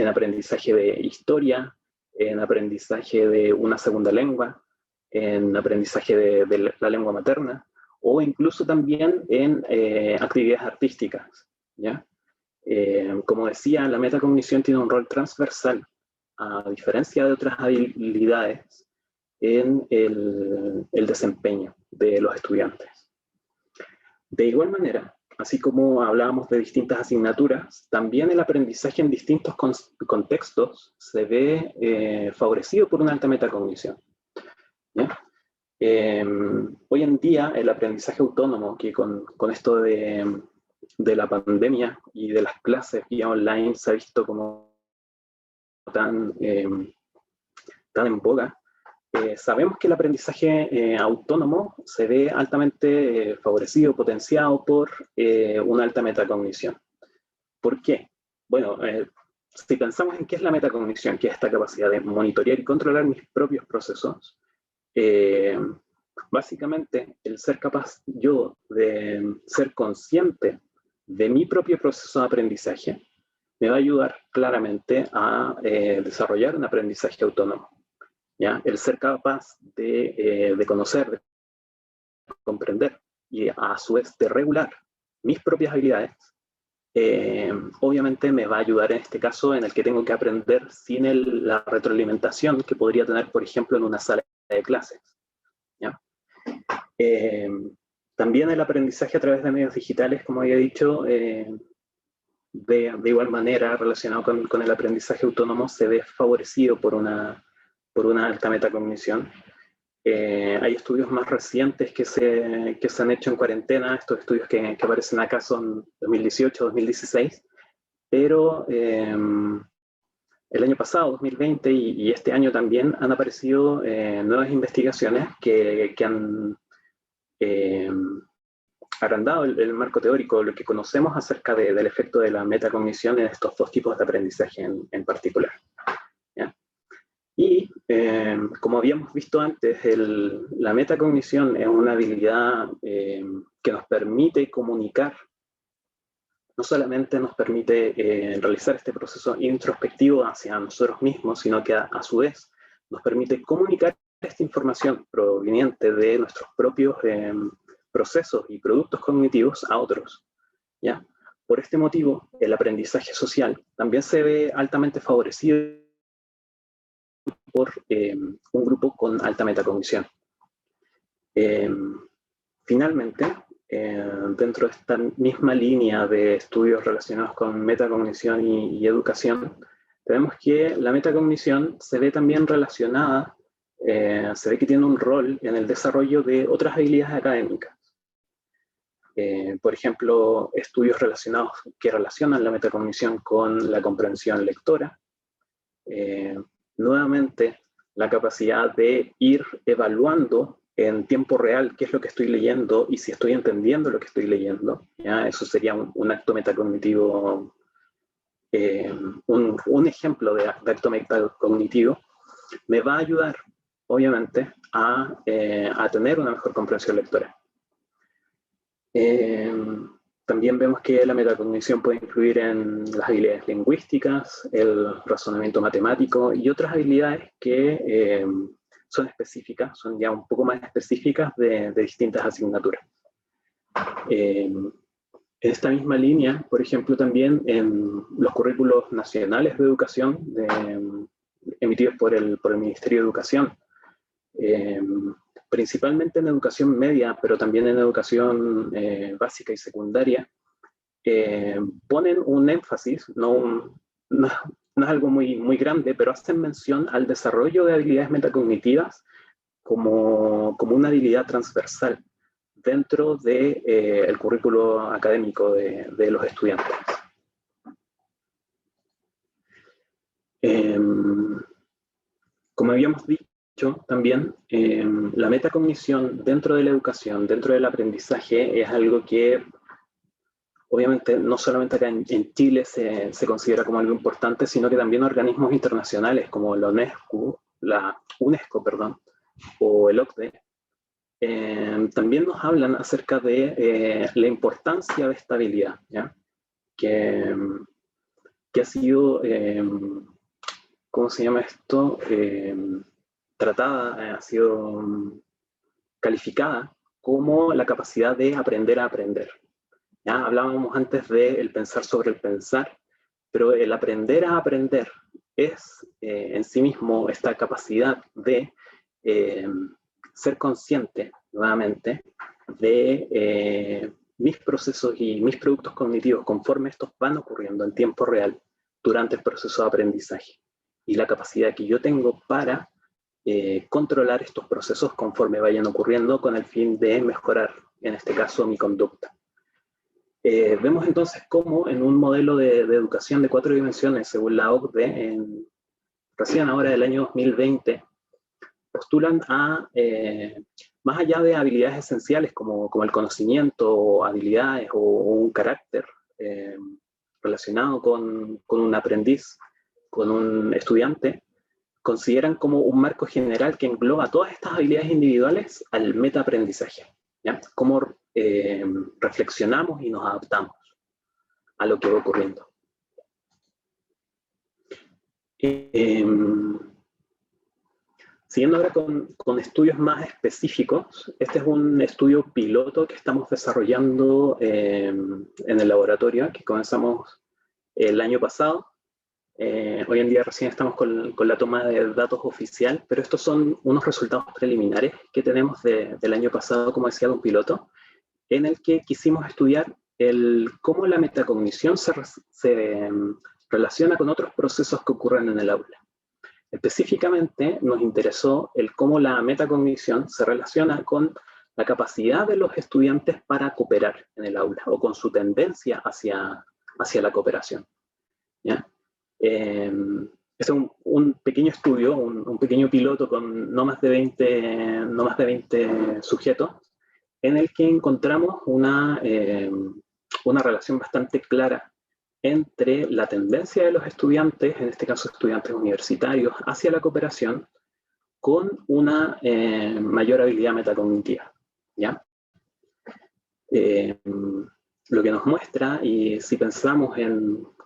aprendizaje de historia, en aprendizaje de una segunda lengua, en aprendizaje de la lengua materna, o incluso también en actividades artísticas. ¿Ya? Como decía, la metacognición tiene un rol transversal, a diferencia de otras habilidades, en el desempeño de los estudiantes. De igual manera, así como hablábamos de distintas asignaturas, también el aprendizaje en distintos contextos se ve favorecido por una alta metacognición. ¿Ya? Hoy en día el aprendizaje autónomo, que con esto de la pandemia y de las clases vía online se ha visto como tan en boga, sabemos que el aprendizaje autónomo se ve altamente favorecido, potenciado por una alta metacognición. ¿Por qué? Bueno, si pensamos en qué es la metacognición, que es esta capacidad de monitorear y controlar mis propios procesos, básicamente el ser capaz yo de ser consciente de mi propio proceso de aprendizaje me va a ayudar claramente a desarrollar un aprendizaje autónomo. ¿Ya? El ser capaz de conocer, de comprender y a su vez de regular mis propias habilidades, obviamente me va a ayudar en este caso en el que tengo que aprender sin la retroalimentación que podría tener, por ejemplo, en una sala de clases. ¿Ya? También el aprendizaje a través de medios digitales, como había dicho, de igual manera relacionado con el aprendizaje autónomo, se ve favorecido por una alta metacognición. Hay estudios más recientes que se han hecho en cuarentena, estos estudios que aparecen acá son 2018, 2016, pero el año pasado, 2020, y este año también han aparecido nuevas investigaciones que han agrandado el marco teórico, lo que conocemos acerca del efecto de la metacognición en estos dos tipos de aprendizaje en particular. ¿Ya? Y como habíamos visto antes, la metacognición es una habilidad que nos permite comunicar, no solamente nos permite realizar este proceso introspectivo hacia nosotros mismos, sino que a su vez nos permite comunicar esta información proveniente de nuestros propios procesos y productos cognitivos a otros. ¿Ya? Por este motivo, el aprendizaje social también se ve altamente favorecido por un grupo con alta metacognición. Finalmente, dentro de esta misma línea de estudios relacionados con metacognición y educación, vemos que la metacognición se ve también relacionada, se ve que tiene un rol en el desarrollo de otras habilidades académicas. Por ejemplo, estudios relacionados que relacionan la metacognición con la comprensión lectora. Nuevamente, la capacidad de ir evaluando en tiempo real qué es lo que estoy leyendo y si estoy entendiendo lo que estoy leyendo. ¿Ya? Eso sería un acto metacognitivo, un ejemplo de acto metacognitivo. Me va a ayudar, obviamente, a tener una mejor comprensión lectora. También vemos que la metacognición puede influir en las habilidades lingüísticas, el razonamiento matemático y otras habilidades que son específicas, son ya un poco más específicas de distintas asignaturas. En esta misma línea, por ejemplo, también en los currículos nacionales de educación emitidos por el Ministerio de Educación, principalmente en educación media, pero también en educación básica y secundaria, ponen un énfasis, no es algo muy grande, pero hacen mención al desarrollo de habilidades metacognitivas como una habilidad transversal dentro del currículo académico de los estudiantes. Como habíamos dicho también, la metacognición dentro de la educación, dentro del aprendizaje, es algo que obviamente no solamente acá en Chile se considera como algo importante, sino que también organismos internacionales como la UNESCO, o el OCDE, también nos hablan acerca de la importancia de esta habilidad, ¿ya? Que ha sido, ¿cómo se llama esto? Tratada, ha sido calificada como la capacidad de aprender a aprender. ¿Ya? Hablábamos antes del pensar sobre el pensar, pero el aprender a aprender es en sí mismo esta capacidad de ser consciente, nuevamente, de mis procesos y mis productos cognitivos conforme estos van ocurriendo en tiempo real durante el proceso de aprendizaje. Y la capacidad que yo tengo para controlar estos procesos conforme vayan ocurriendo con el fin de mejorar, en este caso, mi conducta. Vemos entonces cómo en un modelo de educación de 4 dimensiones, según la OCDE, recién ahora del año 2020, postulan a, más allá de habilidades esenciales como el conocimiento, o habilidades o un carácter relacionado con un aprendiz, con un estudiante, consideran como un marco general que engloba todas estas habilidades individuales al metaaprendizaje, ¿ya? Cómo reflexionamos y nos adaptamos a lo que va ocurriendo. Siguiendo ahora con estudios más específicos, este es un estudio piloto que estamos desarrollando en el laboratorio, que comenzamos el año pasado. Hoy en día recién estamos con la toma de datos oficial, pero estos son unos resultados preliminares que tenemos del año pasado, como decía, de un piloto, en el que quisimos estudiar cómo la metacognición se relaciona con otros procesos que ocurren en el aula. Específicamente nos interesó cómo la metacognición se relaciona con la capacidad de los estudiantes para cooperar en el aula, o con su tendencia hacia la cooperación, ¿ya? Este es un pequeño estudio, un pequeño piloto con no más de 20 sujetos, en el que encontramos una relación bastante clara entre la tendencia de los estudiantes, en este caso estudiantes universitarios, hacia la cooperación, con una mayor habilidad metacognitiva, ¿ya? Lo que nos muestra, y si pensamos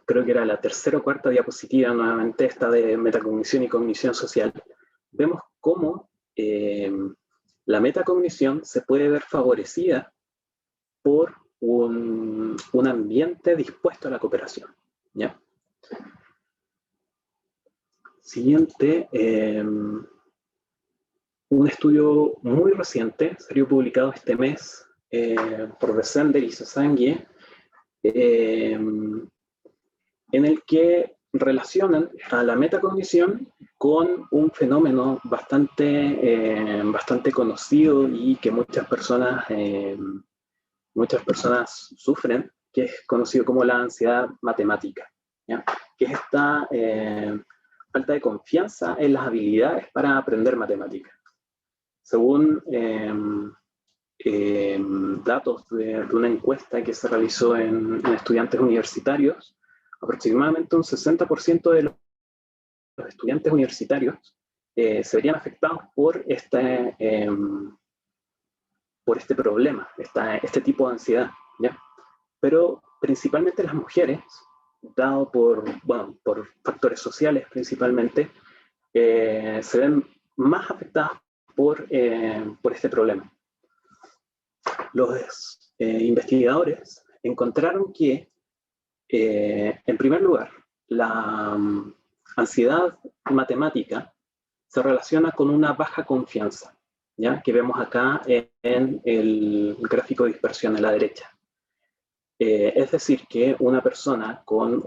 creo que era la tercera o cuarta diapositiva, nuevamente esta de metacognición y cognición social, vemos cómo la metacognición se puede ver favorecida por un ambiente dispuesto a la cooperación, ¿ya? Siguiente, un estudio muy reciente, salió publicado este mes por Besender y Sasangie, en el que relacionan a la metacognición con un fenómeno bastante conocido y que muchas personas sufren, que es conocido como la ansiedad matemática, ¿ya? Que es esta falta de confianza en las habilidades para aprender matemáticas. Según datos de una encuesta que se realizó en estudiantes universitarios, aproximadamente un 60% de los estudiantes universitarios se verían afectados por este problema, este tipo de ansiedad, ¿ya? Pero principalmente las mujeres, dado por factores sociales principalmente, se ven más afectadas por este problema. Los investigadores encontraron que, en primer lugar, la ansiedad matemática se relaciona con una baja confianza, ¿ya? Que vemos acá en el gráfico de dispersión a la derecha. Es decir, que una persona con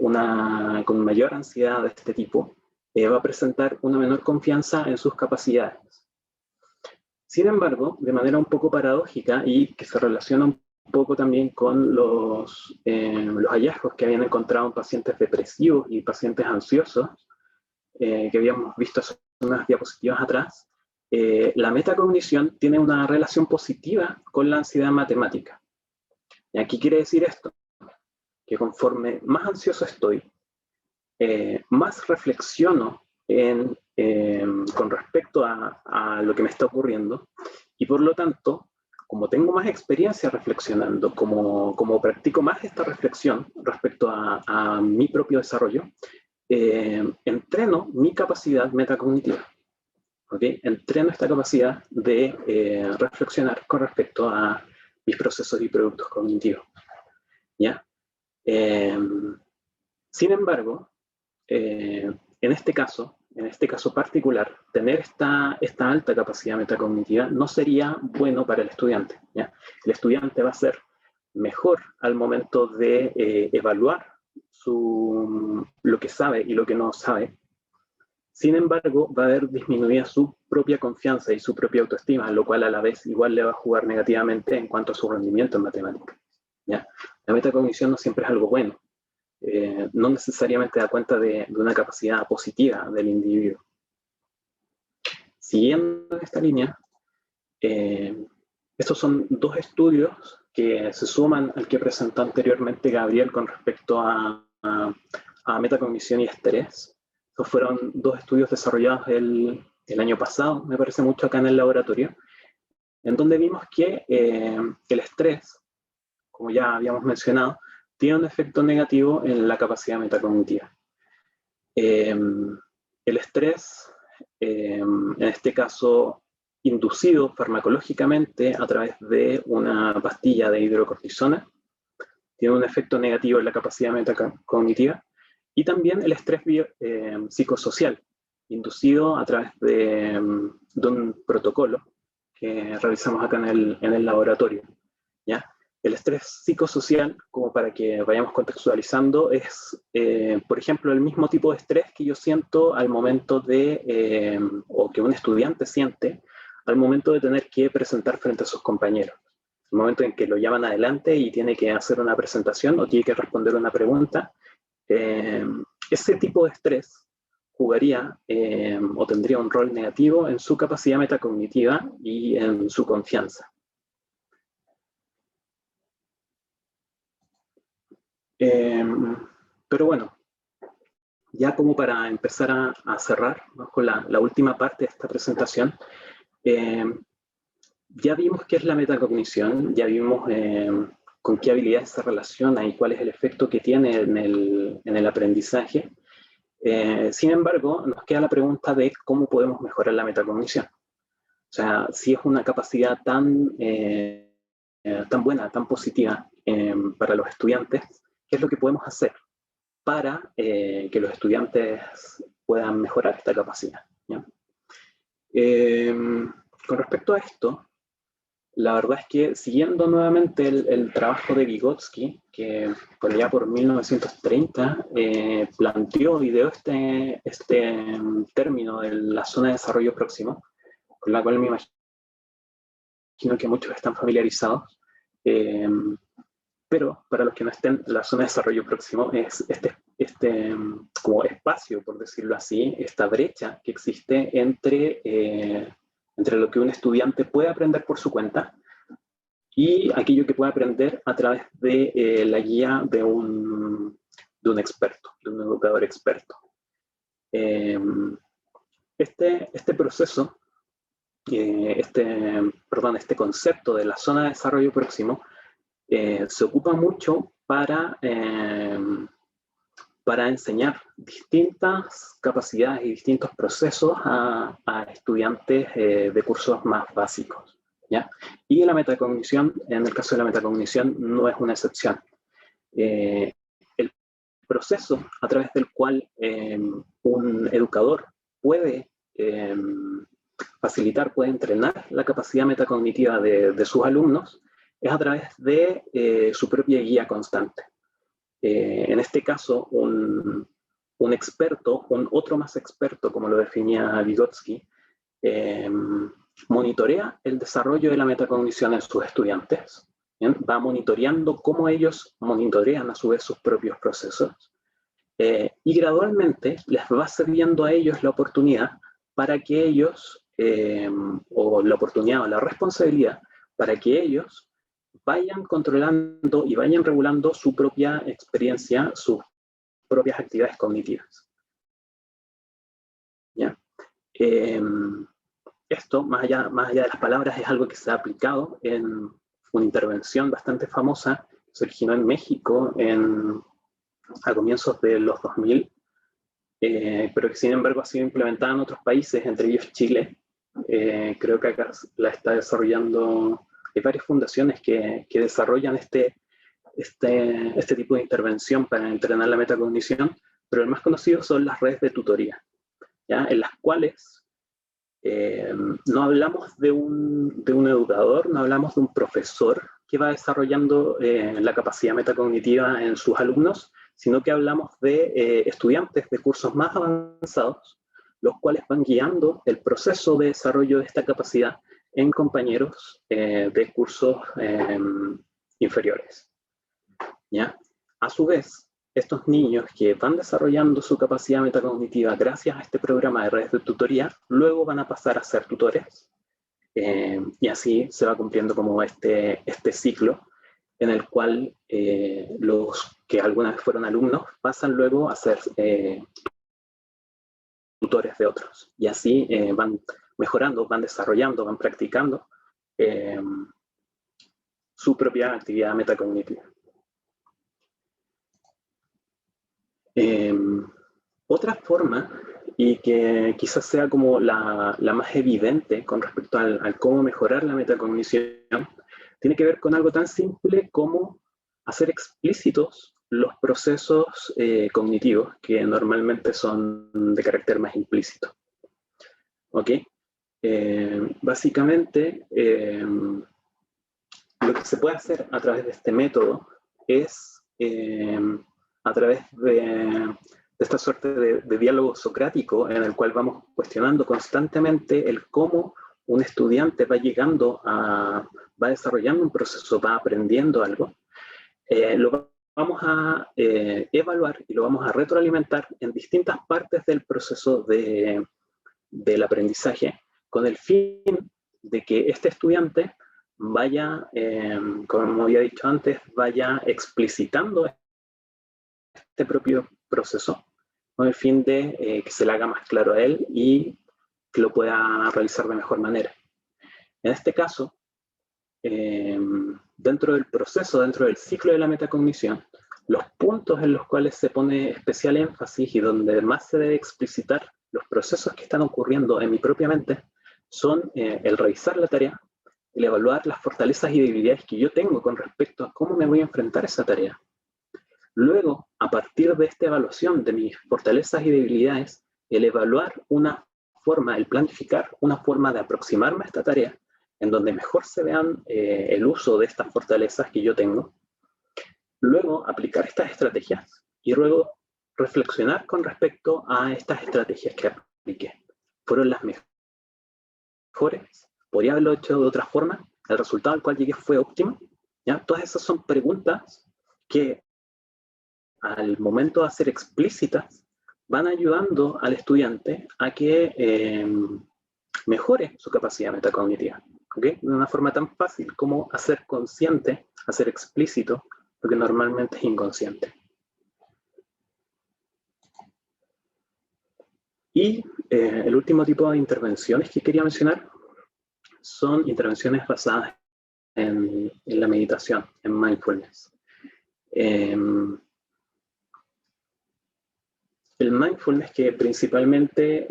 mayor ansiedad de este tipo va a presentar una menor confianza en sus capacidades. Sin embargo, de manera un poco paradójica, y que se relaciona un poco también con los hallazgos que habían encontrado en pacientes depresivos y pacientes ansiosos, que habíamos visto hace unas diapositivas atrás, la metacognición tiene una relación positiva con la ansiedad matemática. ¿Y aquí quiere decir esto? Que conforme más ansioso estoy, más reflexiono con respecto a lo que me está ocurriendo, y por lo tanto, como tengo más experiencia reflexionando, como practico más esta reflexión respecto a mi propio desarrollo, entreno mi capacidad metacognitiva, ¿okay? Entreno esta capacidad de reflexionar con respecto a mis procesos y productos cognitivos, ¿ya? Sin embargo, en este caso particular, tener esta alta capacidad metacognitiva no sería bueno para el estudiante, ¿ya? El estudiante va a ser mejor al momento de evaluar lo que sabe y lo que no sabe, Sin embargo, va a haber disminuida su propia confianza y su propia autoestima, lo cual a la vez igual le va a jugar negativamente en cuanto a su rendimiento en matemáticas. ¿Ya? La metacognición no siempre es algo bueno. No necesariamente da cuenta de una capacidad positiva del individuo. Siguiendo esta línea, estos son dos estudios que se suman al que presentó anteriormente Gabriel con respecto a metacognición y estrés. Estos fueron dos estudios desarrollados el año pasado, me parece mucho, acá en el laboratorio, en donde vimos que el estrés, como ya habíamos mencionado, tiene un efecto negativo en la capacidad metacognitiva. El estrés, en este caso, inducido farmacológicamente a través de una pastilla de hidrocortisona, tiene un efecto negativo en la capacidad metacognitiva, y también el estrés psicosocial, inducido a través de un protocolo que realizamos acá en el laboratorio. ¿Ya? El estrés psicosocial, como para que vayamos contextualizando, es, por ejemplo, el mismo tipo de estrés que yo siento al momento de, o que un estudiante siente al momento de tener que presentar frente a sus compañeros. El momento en que lo llaman adelante y tiene que hacer una presentación o tiene que responder una pregunta, ese tipo de estrés jugaría o tendría un rol negativo en su capacidad metacognitiva y en su confianza. Pero bueno, ya como para empezar a cerrar, ¿no?, con la última parte de esta presentación, ya vimos qué es la metacognición, ya vimos con qué habilidades se relaciona y cuál es el efecto que tiene en el aprendizaje. Sin embargo, nos queda la pregunta de cómo podemos mejorar la metacognición. O sea, si es una capacidad tan buena, tan positiva para los estudiantes, ¿qué es lo que podemos hacer para que los estudiantes puedan mejorar esta capacidad? ¿Ya? Con respecto a esto, la verdad es que siguiendo nuevamente el trabajo de Vygotsky, que por allá por 1930 planteó y ideó este término de la zona de desarrollo próximo, con la cual me imagino que muchos están familiarizados, pero para los que no estén, la zona de desarrollo próximo es este como espacio, por decirlo así, esta brecha que existe entre lo que un estudiante puede aprender por su cuenta y aquello que puede aprender a través de la guía de un experto, de un educador experto. Este proceso, este concepto de la zona de desarrollo próximo se ocupa mucho para enseñar distintas capacidades y distintos procesos a estudiantes de cursos más básicos, ¿ya? Y la metacognición, en el caso de la metacognición, no es una excepción. El proceso a través del cual un educador puede facilitar, puede entrenar la capacidad metacognitiva de sus alumnos es a través de su propia guía constante. En este caso, un experto, un otro más experto, como lo definía Vygotsky, monitorea el desarrollo de la metacognición en sus estudiantes. ¿Bien? Va monitoreando cómo ellos monitorean a su vez sus propios procesos y gradualmente les va cediendo a ellos la oportunidad para que ellos, o la oportunidad o la responsabilidad, para que ellos vayan controlando y vayan regulando su propia experiencia, sus propias actividades cognitivas. ¿Ya? Esto, más allá de las palabras, es algo que se ha aplicado en una intervención bastante famosa que se originó en México a comienzos de los 2000, pero que sin embargo ha sido implementada en otros países, entre ellos Chile. Creo que acá la está desarrollando. Hay varias fundaciones que desarrollan este tipo de intervención para entrenar la metacognición, pero el más conocido son las redes de tutoría, ¿ya? En las cuales no hablamos de un educador, no hablamos de un profesor que va desarrollando la capacidad metacognitiva en sus alumnos, sino que hablamos de estudiantes de cursos más avanzados, los cuales van guiando el proceso de desarrollo de esta capacidad en compañeros de cursos inferiores. ¿Ya? A su vez, estos niños que van desarrollando su capacidad metacognitiva gracias a este programa de redes de tutoría, luego van a pasar a ser tutores, y así se va cumpliendo como este ciclo en el cual los que alguna vez fueron alumnos pasan luego a ser tutores de otros. Y así van mejorando, van desarrollando, van practicando su propia actividad metacognitiva. Otra forma, y que quizás sea como la más evidente con respecto al cómo mejorar la metacognición, tiene que ver con algo tan simple como hacer explícitos los procesos cognitivos que normalmente son de carácter más implícito. ¿Ok? Básicamente, lo que se puede hacer a través de este método es, a través de esta suerte de diálogo socrático en el cual vamos cuestionando constantemente el cómo un estudiante va desarrollando un proceso, va aprendiendo algo, lo vamos a evaluar y lo vamos a retroalimentar en distintas partes del proceso del aprendizaje, con el fin de que este estudiante vaya, como había dicho antes, vaya explicitando este propio proceso, con el fin de que se le haga más claro a él y que lo pueda realizar de mejor manera. En este caso, dentro del proceso, dentro del ciclo de la metacognición, los puntos en los cuales se pone especial énfasis y donde más se debe explicitar los procesos que están ocurriendo en mi propia mente son el revisar la tarea, el evaluar las fortalezas y debilidades que yo tengo con respecto a cómo me voy a enfrentar a esa tarea. Luego, a partir de esta evaluación de mis fortalezas y debilidades, el evaluar una forma, el planificar una forma de aproximarme a esta tarea, en donde mejor se vean el uso de estas fortalezas que yo tengo. Luego, aplicar estas estrategias y luego reflexionar con respecto a estas estrategias que apliqué. ¿Fueron las mejores? ¿Podría haberlo hecho de otra forma? ¿El resultado al cual llegué fue óptimo? ¿Ya? Todas esas son preguntas que al momento de ser explícitas van ayudando al estudiante a que mejore su capacidad metacognitiva. ¿Okay? De una forma tan fácil como hacer consciente, hacer explícito lo que normalmente es inconsciente. Y el último tipo de intervenciones que quería mencionar son intervenciones basadas en la meditación, en mindfulness. El mindfulness, que principalmente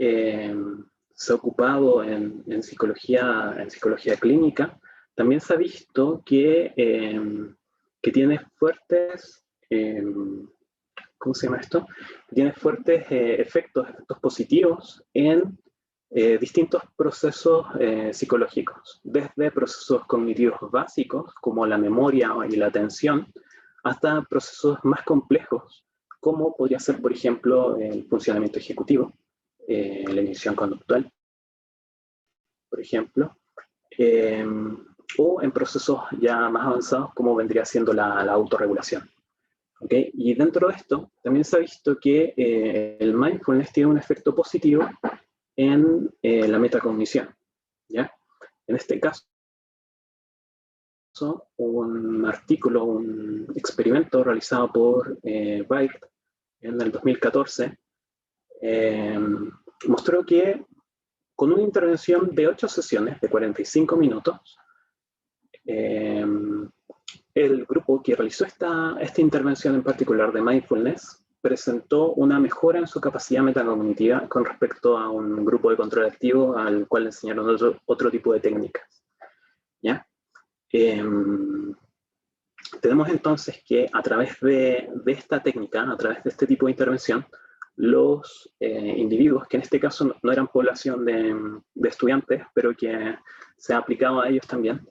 se ha ocupado en psicología clínica, también se ha visto que tiene fuertes, ¿cómo se llama esto? Tiene fuertes efectos positivos en distintos procesos psicológicos, desde procesos cognitivos básicos, como la memoria y la atención, hasta procesos más complejos, como podría ser, por ejemplo, el funcionamiento ejecutivo, la inhibición conductual, por ejemplo, o en procesos ya más avanzados, como vendría siendo la autorregulación. ¿Okay? Y dentro de esto, también se ha visto que el mindfulness tiene un efecto positivo en la metacognición, ¿ya? En este caso, un artículo, un experimento realizado por Baird en el 2014 mostró que con una intervención de 8 sesiones de 45 minutos, el grupo que realizó esta intervención en particular de mindfulness presentó una mejora en su capacidad metacognitiva con respecto a un grupo de control activo al cual le enseñaron otro tipo de técnicas. ¿Ya? Tenemos entonces que a través de esta técnica, a través de este tipo de intervención, los individuos, que en este caso no eran población de estudiantes, pero que se ha aplicado a ellos también,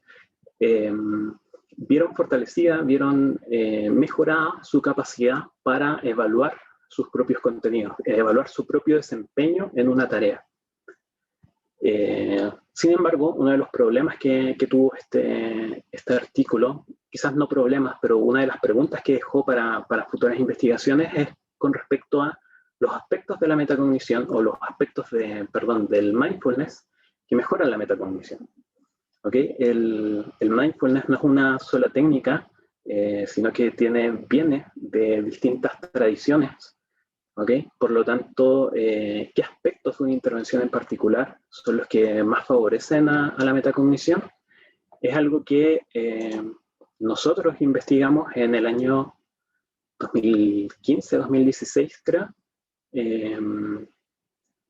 vieron fortalecida, vieron mejorada su capacidad para evaluar sus propios contenidos, evaluar su propio desempeño en una tarea. Sin embargo, uno de los problemas que tuvo este artículo, quizás no problemas, pero una de las preguntas que dejó para futuras investigaciones es con respecto a los aspectos de la metacognición, o los aspectos del mindfulness que mejoran la metacognición. ¿Okay? El mindfulness no es una sola técnica, sino que viene de distintas tradiciones. ¿Okay? Por lo tanto, ¿qué aspectos de una intervención en particular son los que más favorecen a la metacognición? Es algo que nosotros investigamos en el año 2015-2016, creo.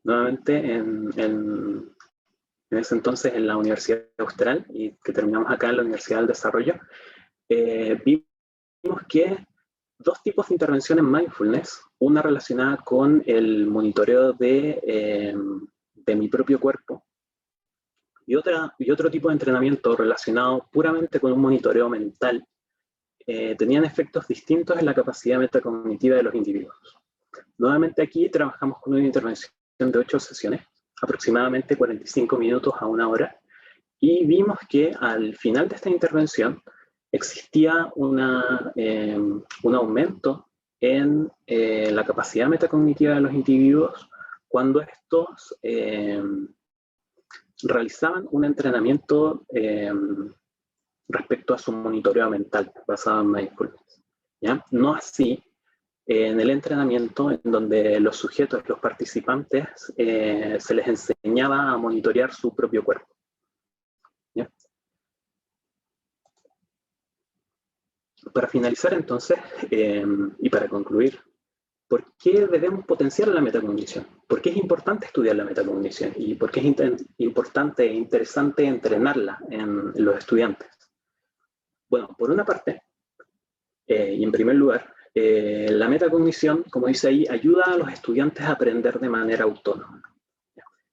Nuevamente en ese entonces en la Universidad Austral, y que terminamos acá en la Universidad del Desarrollo, vimos que dos tipos de intervención en mindfulness, una relacionada con el monitoreo de mi propio cuerpo, y otro tipo de entrenamiento relacionado puramente con un monitoreo mental, tenían efectos distintos en la capacidad metacognitiva de los individuos. Nuevamente aquí trabajamos con una intervención de 8 sesiones, aproximadamente 45 minutos a 1 hora, y vimos que al final de esta intervención existía un aumento en la capacidad metacognitiva de los individuos cuando estos realizaban un entrenamiento respecto a su monitoreo mental basado en mindfulness, ¿ya? No así en el entrenamiento en donde los sujetos, los participantes, se les enseñaba a monitorear su propio cuerpo, ¿ya? Para finalizar entonces, y para concluir, ¿por qué debemos potenciar la metacognición? ¿Por qué es importante estudiar la metacognición? ¿Y por qué es importante e interesante entrenarla en los estudiantes? Bueno, por una parte, y en primer lugar, la metacognición, como dice ahí, ayuda a los estudiantes a aprender de manera autónoma.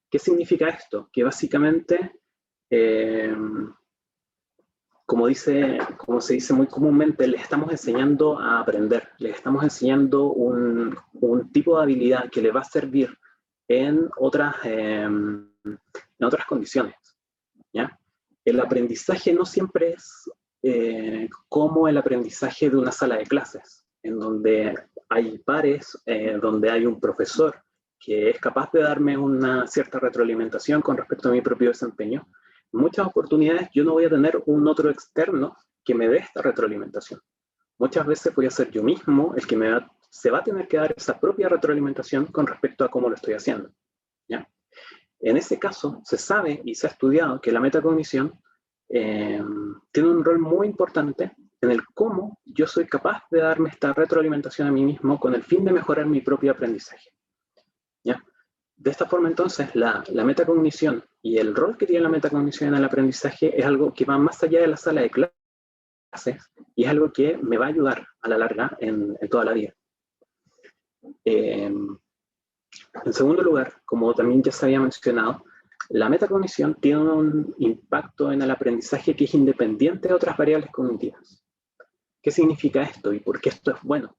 ¿Qué significa esto? Que básicamente, como se dice muy comúnmente, les estamos enseñando a aprender, les estamos enseñando un tipo de habilidad que les va a servir en otras condiciones, ¿ya? El aprendizaje no siempre es como el aprendizaje de una sala de clases, en donde hay pares, donde hay un profesor que es capaz de darme una cierta retroalimentación con respecto a mi propio desempeño. En muchas oportunidades yo no voy a tener un otro externo que me dé esta retroalimentación. Muchas veces voy a ser yo mismo el que se va a tener que dar esa propia retroalimentación con respecto a cómo lo estoy haciendo, ¿ya? En ese caso, se sabe y se ha estudiado que la metacognición tiene un rol muy importante en el cómo yo soy capaz de darme esta retroalimentación a mí mismo con el fin de mejorar mi propio aprendizaje, ¿ya? De esta forma, entonces, la metacognición y el rol que tiene la metacognición en el aprendizaje es algo que va más allá de la sala de clases y es algo que me va a ayudar a la larga en toda la vida. En segundo lugar, como también ya se había mencionado, la metacognición tiene un impacto en el aprendizaje que es independiente de otras variables cognitivas. ¿Qué significa esto y por qué esto es bueno?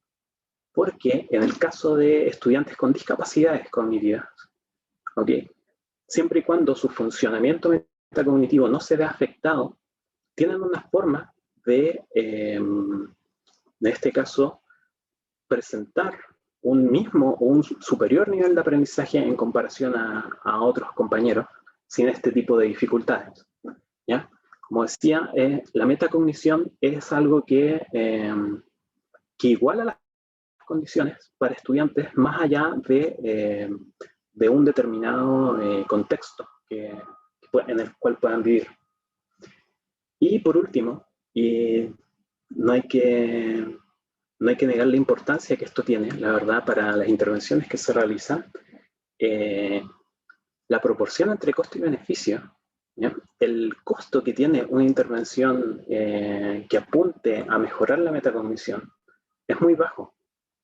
Porque en el caso de estudiantes con discapacidades cognitivas, ¿okay?, siempre y cuando su funcionamiento metacognitivo no se vea afectado, tienen una forma de, en este caso, presentar un mismo o un superior nivel de aprendizaje en comparación a otros compañeros sin este tipo de dificultades, ¿ya? Como decía, la metacognición es algo que iguala las condiciones para estudiantes más allá de un determinado contexto en el cual puedan vivir. Y por último, no hay que negar la importancia que esto tiene, la verdad, para las intervenciones que se realizan. La proporción entre costo y beneficio, ¿ya? El costo que tiene una intervención que apunte a mejorar la metacognición es muy bajo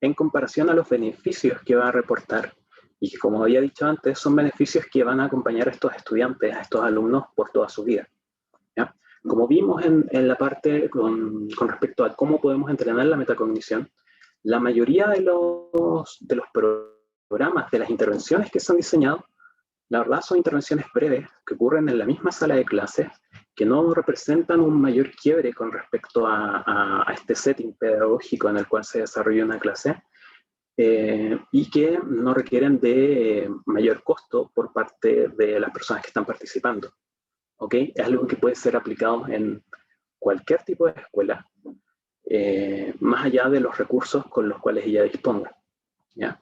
en comparación a los beneficios que va a reportar y que, como había dicho antes, son beneficios que van a acompañar a estos estudiantes, a estos alumnos por toda su vida, ¿ya? Como vimos en la parte con respecto a cómo podemos entrenar la metacognición La mayoría de los programas, de las intervenciones que se han diseñado, la verdad son intervenciones breves que ocurren en la misma sala de clases, que no representan un mayor quiebre con respecto a este setting pedagógico en el cual se desarrolla una clase, y que no requieren de mayor costo por parte de las personas que están participando. ¿Ok? Es algo que puede ser aplicado en cualquier tipo de escuela, más allá de los recursos con los cuales ella disponga. ¿Ya?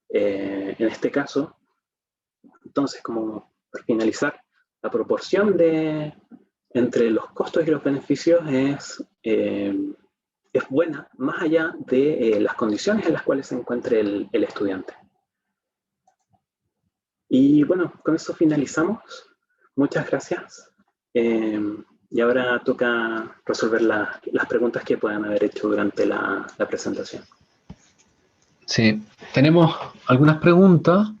En este caso, entonces, como para finalizar, la proporción entre los costos y los beneficios es buena, más allá de las condiciones en las cuales se encuentre el estudiante. Y bueno, con eso finalizamos. Muchas gracias. Y ahora toca resolver las preguntas que puedan haber hecho durante la presentación. Sí, tenemos algunas preguntas.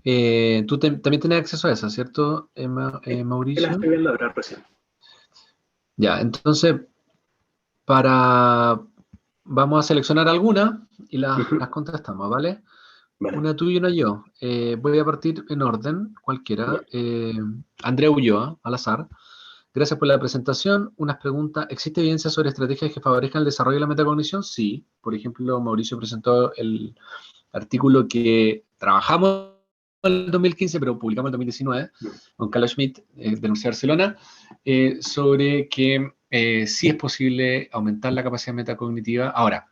Tú también tienes acceso a esas, ¿cierto, Mauricio? Las estoy viendo ahora recién. Ya, entonces, vamos a seleccionar algunas y las contestamos, ¿vale? Vale. Una tú y una yo. Voy a partir en orden, cualquiera. Andrea Ulloa, al azar. Gracias por la presentación. Unas preguntas. ¿Existe evidencia sobre estrategias que favorezcan el desarrollo de la metacognición? Sí. Por ejemplo, Mauricio presentó el artículo que trabajamos en el 2015, pero publicamos en el 2019, con Carlos Schmidt, de la Universidad de Barcelona, sobre que sí es posible aumentar la capacidad metacognitiva. Ahora,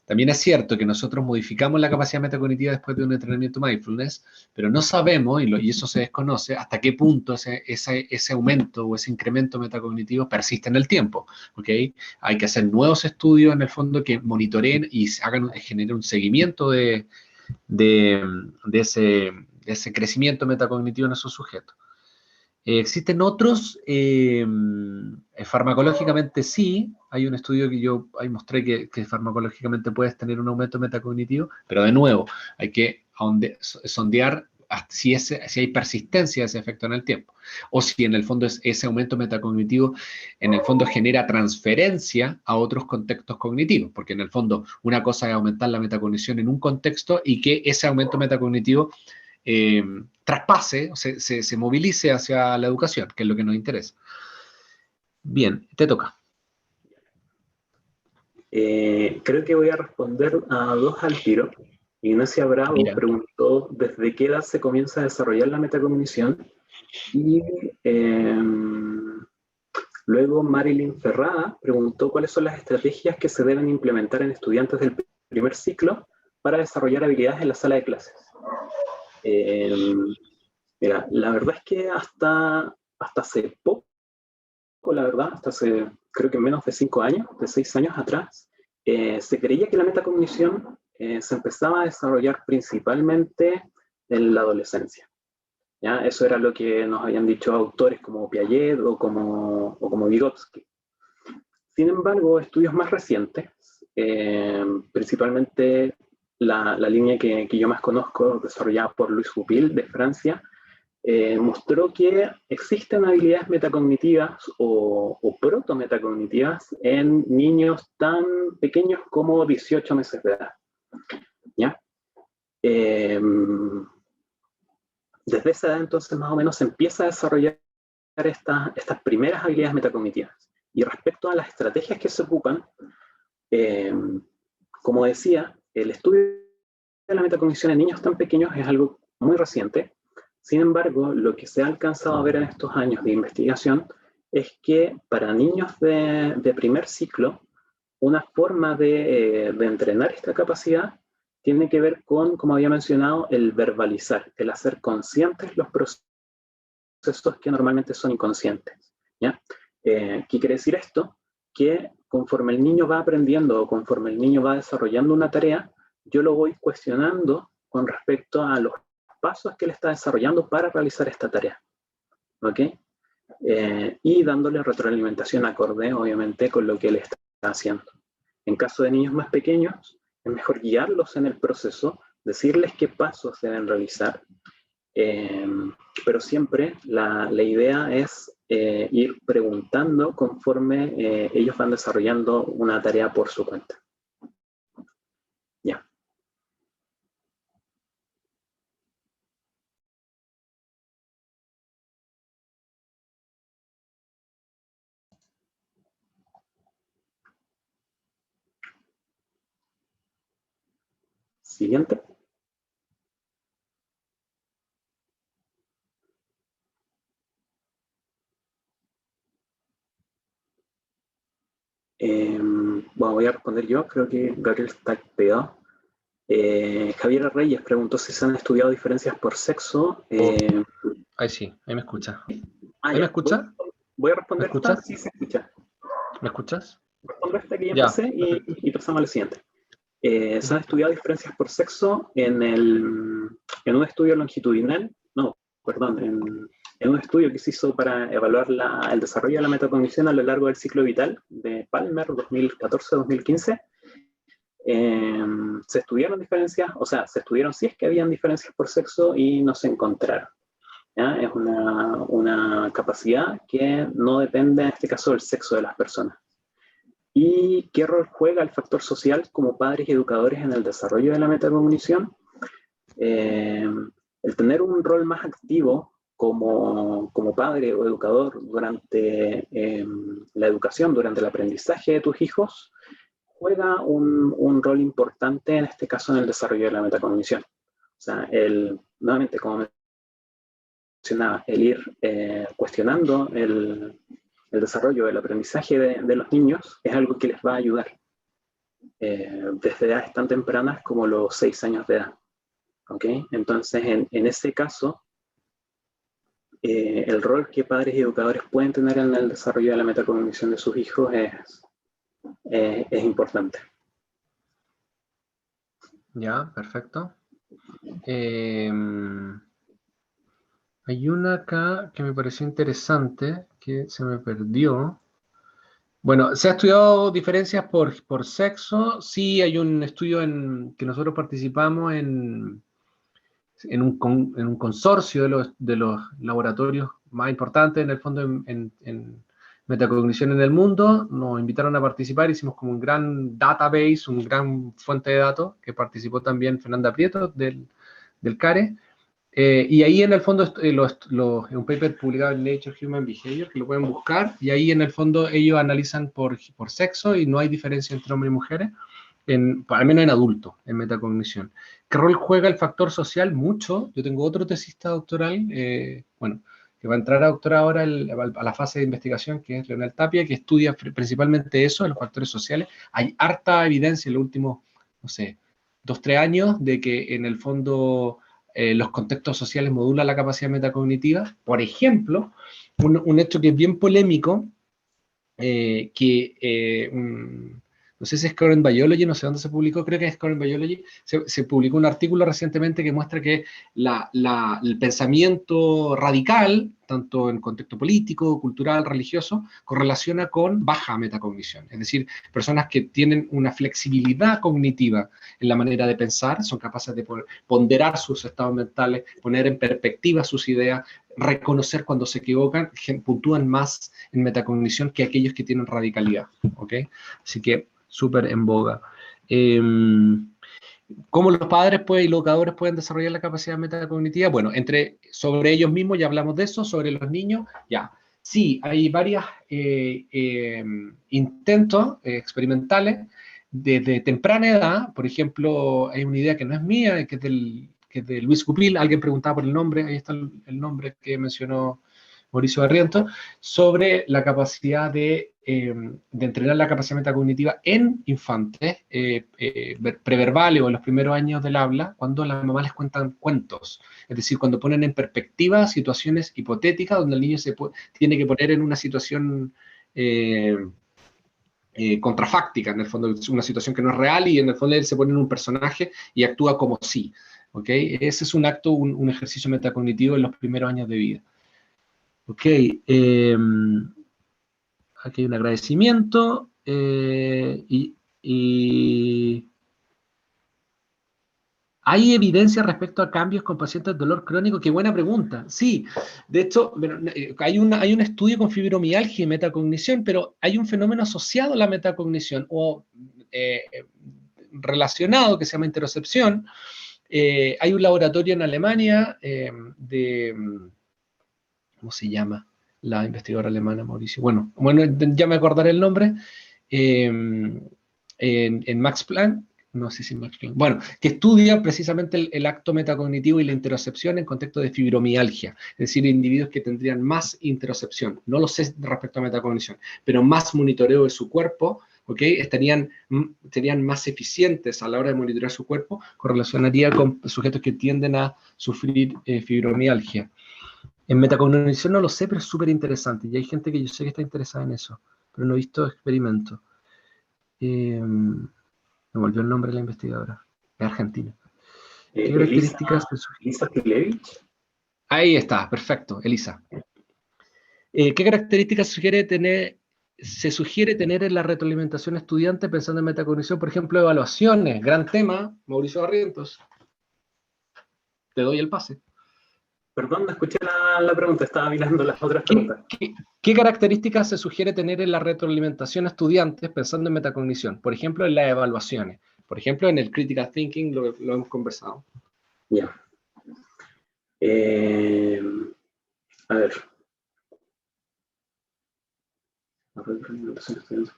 también es cierto que nosotros modificamos la capacidad metacognitiva después de un entrenamiento mindfulness, pero no sabemos, y eso se desconoce, hasta qué punto ese aumento o ese incremento metacognitivo persiste en el tiempo. ¿Okay? Hay que hacer nuevos estudios en el fondo que monitoreen y generen un seguimiento de ese crecimiento metacognitivo en esos sujetos. Existen otros, farmacológicamente sí, hay un estudio que yo ahí mostré que farmacológicamente puedes tener un aumento metacognitivo, pero de nuevo, hay que sondear si hay persistencia de ese efecto en el tiempo, o si en el fondo ese aumento metacognitivo en el fondo genera transferencia a otros contextos cognitivos, porque en el fondo una cosa es aumentar la metacognición en un contexto y que ese aumento metacognitivo traspase, se movilice hacia la educación, que es lo que nos interesa. Bien, te toca. Creo que voy a responder a dos al tiro. Ignacia Bravo preguntó desde qué edad se comienza a desarrollar la metacognición, y luego Marilyn Ferrada preguntó cuáles son las estrategias que se deben implementar en estudiantes del primer ciclo para desarrollar habilidades en la sala de clases. Mira, la verdad es que hasta hace poco, la verdad, hasta hace creo que menos de 5 años, de 6 años atrás, se creía que la metacognición se empezaba a desarrollar principalmente en la adolescencia. ¿Ya? Eso era lo que nos habían dicho autores como Piaget o como Vygotsky. Sin embargo, estudios más recientes, principalmente la línea que yo más conozco, desarrollada por Louis Goupil de Francia, mostró que existen habilidades metacognitivas o protometacognitivas en niños tan pequeños como 18 meses de edad. ¿Ya? Desde esa edad entonces más o menos se empieza a desarrollar estas primeras habilidades metacognitivas. Y respecto a las estrategias que se ocupan, como decía, el estudio de la metacognición en niños tan pequeños es algo muy reciente. Sin embargo, lo que se ha alcanzado a ver en estos años de investigación es que para niños de primer ciclo, una forma de entrenar esta capacidad tiene que ver con, como había mencionado, el verbalizar, el hacer conscientes los procesos que normalmente son inconscientes. ¿Ya? ¿Qué quiere decir esto? Que conforme el niño va aprendiendo o conforme el niño va desarrollando una tarea, yo lo voy cuestionando con respecto a los pasos que él está desarrollando para realizar esta tarea. ¿Ok? Y dándole retroalimentación acorde, obviamente, con lo que él está haciendo. En caso de niños más pequeños, es mejor guiarlos en el proceso, decirles qué pasos deben realizar, pero siempre la idea es ir preguntando conforme ellos van desarrollando una tarea por su cuenta. Siguiente. Bueno, voy a responder yo, creo que Gabriel está pegado. Javier Reyes preguntó si se han estudiado diferencias por sexo. Ahí sí, ahí me escucha. Ah, ¿Ahí me ya. escucha? Voy a ¿Me responder esta, escuchas? sí se escucha. ¿Me escuchas? Respondo esta que ya Ya, empecé perfecto. y pasamos a la siguiente. Se han estudiado diferencias por sexo en un estudio longitudinal, no, perdón, en un estudio que se hizo para evaluar el desarrollo de la metacognición a lo largo del ciclo vital de Palmer 2014-2015. Se estudiaron diferencias, o sea, se estudiaron si es que habían diferencias por sexo y no se encontraron. ¿Ya? Es una capacidad que no depende, en este caso, del sexo de las personas. ¿Y qué rol juega el factor social como padres y educadores en el desarrollo de la metacognición? El tener un rol más activo como padre o educador durante la educación, durante el aprendizaje de tus hijos, juega un rol importante, en este caso, en el desarrollo de la metacognición. O sea, nuevamente, como mencionaba, el ir cuestionando el desarrollo, el aprendizaje de los niños es algo que les va a ayudar desde edades tan tempranas como los 6 años de edad. ¿Okay? Entonces, en ese caso, el rol que padres y educadores pueden tener en el desarrollo de la metacognición de sus hijos es importante. Ya, perfecto. Hay una acá que me pareció interesante, que se me perdió. Bueno, ¿se ha estudiado diferencias por sexo? Sí, hay un estudio que nosotros participamos en un consorcio de los laboratorios más importantes, en el fondo, en metacognición en el mundo. Nos invitaron a participar, hicimos como un gran database, un gran fuente de datos, que participó también Fernanda Prieto del CARE. Y ahí en el fondo es un paper publicado en Nature Human Behavior, que lo pueden buscar, y ahí en el fondo ellos analizan por sexo y no hay diferencia entre hombres y mujeres, al menos en adultos, en metacognición. ¿Qué rol juega el factor social? Mucho. Yo tengo otro tesista doctoral, bueno, que va a entrar a doctorado ahora a la fase de investigación, que es Leonel Tapia, que estudia principalmente eso, los factores sociales. Hay harta evidencia en los últimos, no sé, 2-3 años de que en el fondo los contextos sociales modulan la capacidad metacognitiva. Por ejemplo, un hecho que es bien polémico, no sé si es Current Biology, no sé dónde se publicó, creo que es Current Biology, se publicó un artículo recientemente que muestra que el pensamiento radical, tanto en contexto político, cultural, religioso, correlaciona con baja metacognición. Es decir, personas que tienen una flexibilidad cognitiva en la manera de pensar, son capaces de ponderar sus estados mentales, poner en perspectiva sus ideas, reconocer cuando se equivocan, puntúan más en metacognición que aquellos que tienen radicalidad. ¿Ok? Así que súper en boga. ¿Cómo los padres y los educadores pueden desarrollar la capacidad metacognitiva? Bueno, sobre ellos mismos ya hablamos de eso, sobre los niños, ya. Sí, hay varios intentos experimentales desde temprana edad. Por ejemplo, hay una idea que no es mía, que es de Luis Cupil. Alguien preguntaba por el nombre, ahí está el nombre que mencionó Mauricio Barrientos, sobre la capacidad de entrenar la capacidad metacognitiva en infantes preverbales o en los primeros años del habla, cuando las mamás les cuentan cuentos. Es decir, cuando ponen en perspectiva situaciones hipotéticas donde el niño tiene que poner en una situación contrafáctica, en el fondo, una situación que no es real, y en el fondo él se pone en un personaje y actúa como sí. ¿Okay? Ese es un acto, un ejercicio metacognitivo en los primeros años de vida. Ok, aquí hay un agradecimiento y ¿hay evidencia respecto a cambios con pacientes de dolor crónico? Qué buena pregunta. Sí, de hecho, hay un estudio con fibromialgia y metacognición, pero hay un fenómeno asociado a la metacognición o relacionado que se llama interocepción. Hay un laboratorio en Alemania ¿cómo se llama? La investigadora alemana, Mauricio. Bueno, ya me acordaré el nombre. En Max Planck, no sé si me explico. Bueno, que estudia precisamente el acto metacognitivo y la interocepción en contexto de fibromialgia, es decir, individuos que tendrían más interocepción, no lo sé respecto a metacognición, pero más monitoreo de su cuerpo, ¿ok? Serían más eficientes a la hora de monitorear su cuerpo, correlacionaría con sujetos que tienden a sufrir fibromialgia. En metacognición no lo sé, pero es súper interesante, y hay gente que yo sé que está interesada en eso, pero no he visto experimentos. Me volvió el nombre de la investigadora. Es argentina. ¿Qué características? Elisa Tilevich. Ahí está, perfecto, Elisa. ¿Qué características se sugiere tener en la retroalimentación estudiante pensando en metacognición? Por ejemplo, evaluaciones. Gran tema, Mauricio Barrientos. Te doy el pase. Perdón, no escuché la pregunta, estaba mirando las otras preguntas. ¿Qué características se sugiere tener en la retroalimentación estudiantes pensando en metacognición? Por ejemplo, en las evaluaciones. Por ejemplo, en el critical thinking lo hemos conversado. Ya. A ver.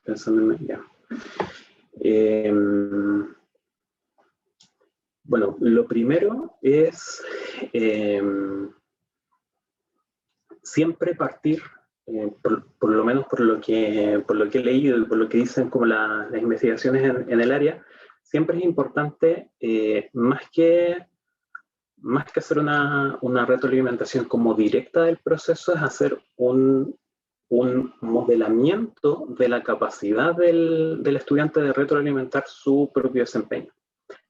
Pensando en ya. Bueno, lo primero es siempre partir, por lo menos por lo que he leído y por lo que dicen como las investigaciones en el área, siempre es importante, más que hacer una retroalimentación como directa del proceso, es hacer un modelamiento de la capacidad del estudiante de retroalimentar su propio desempeño.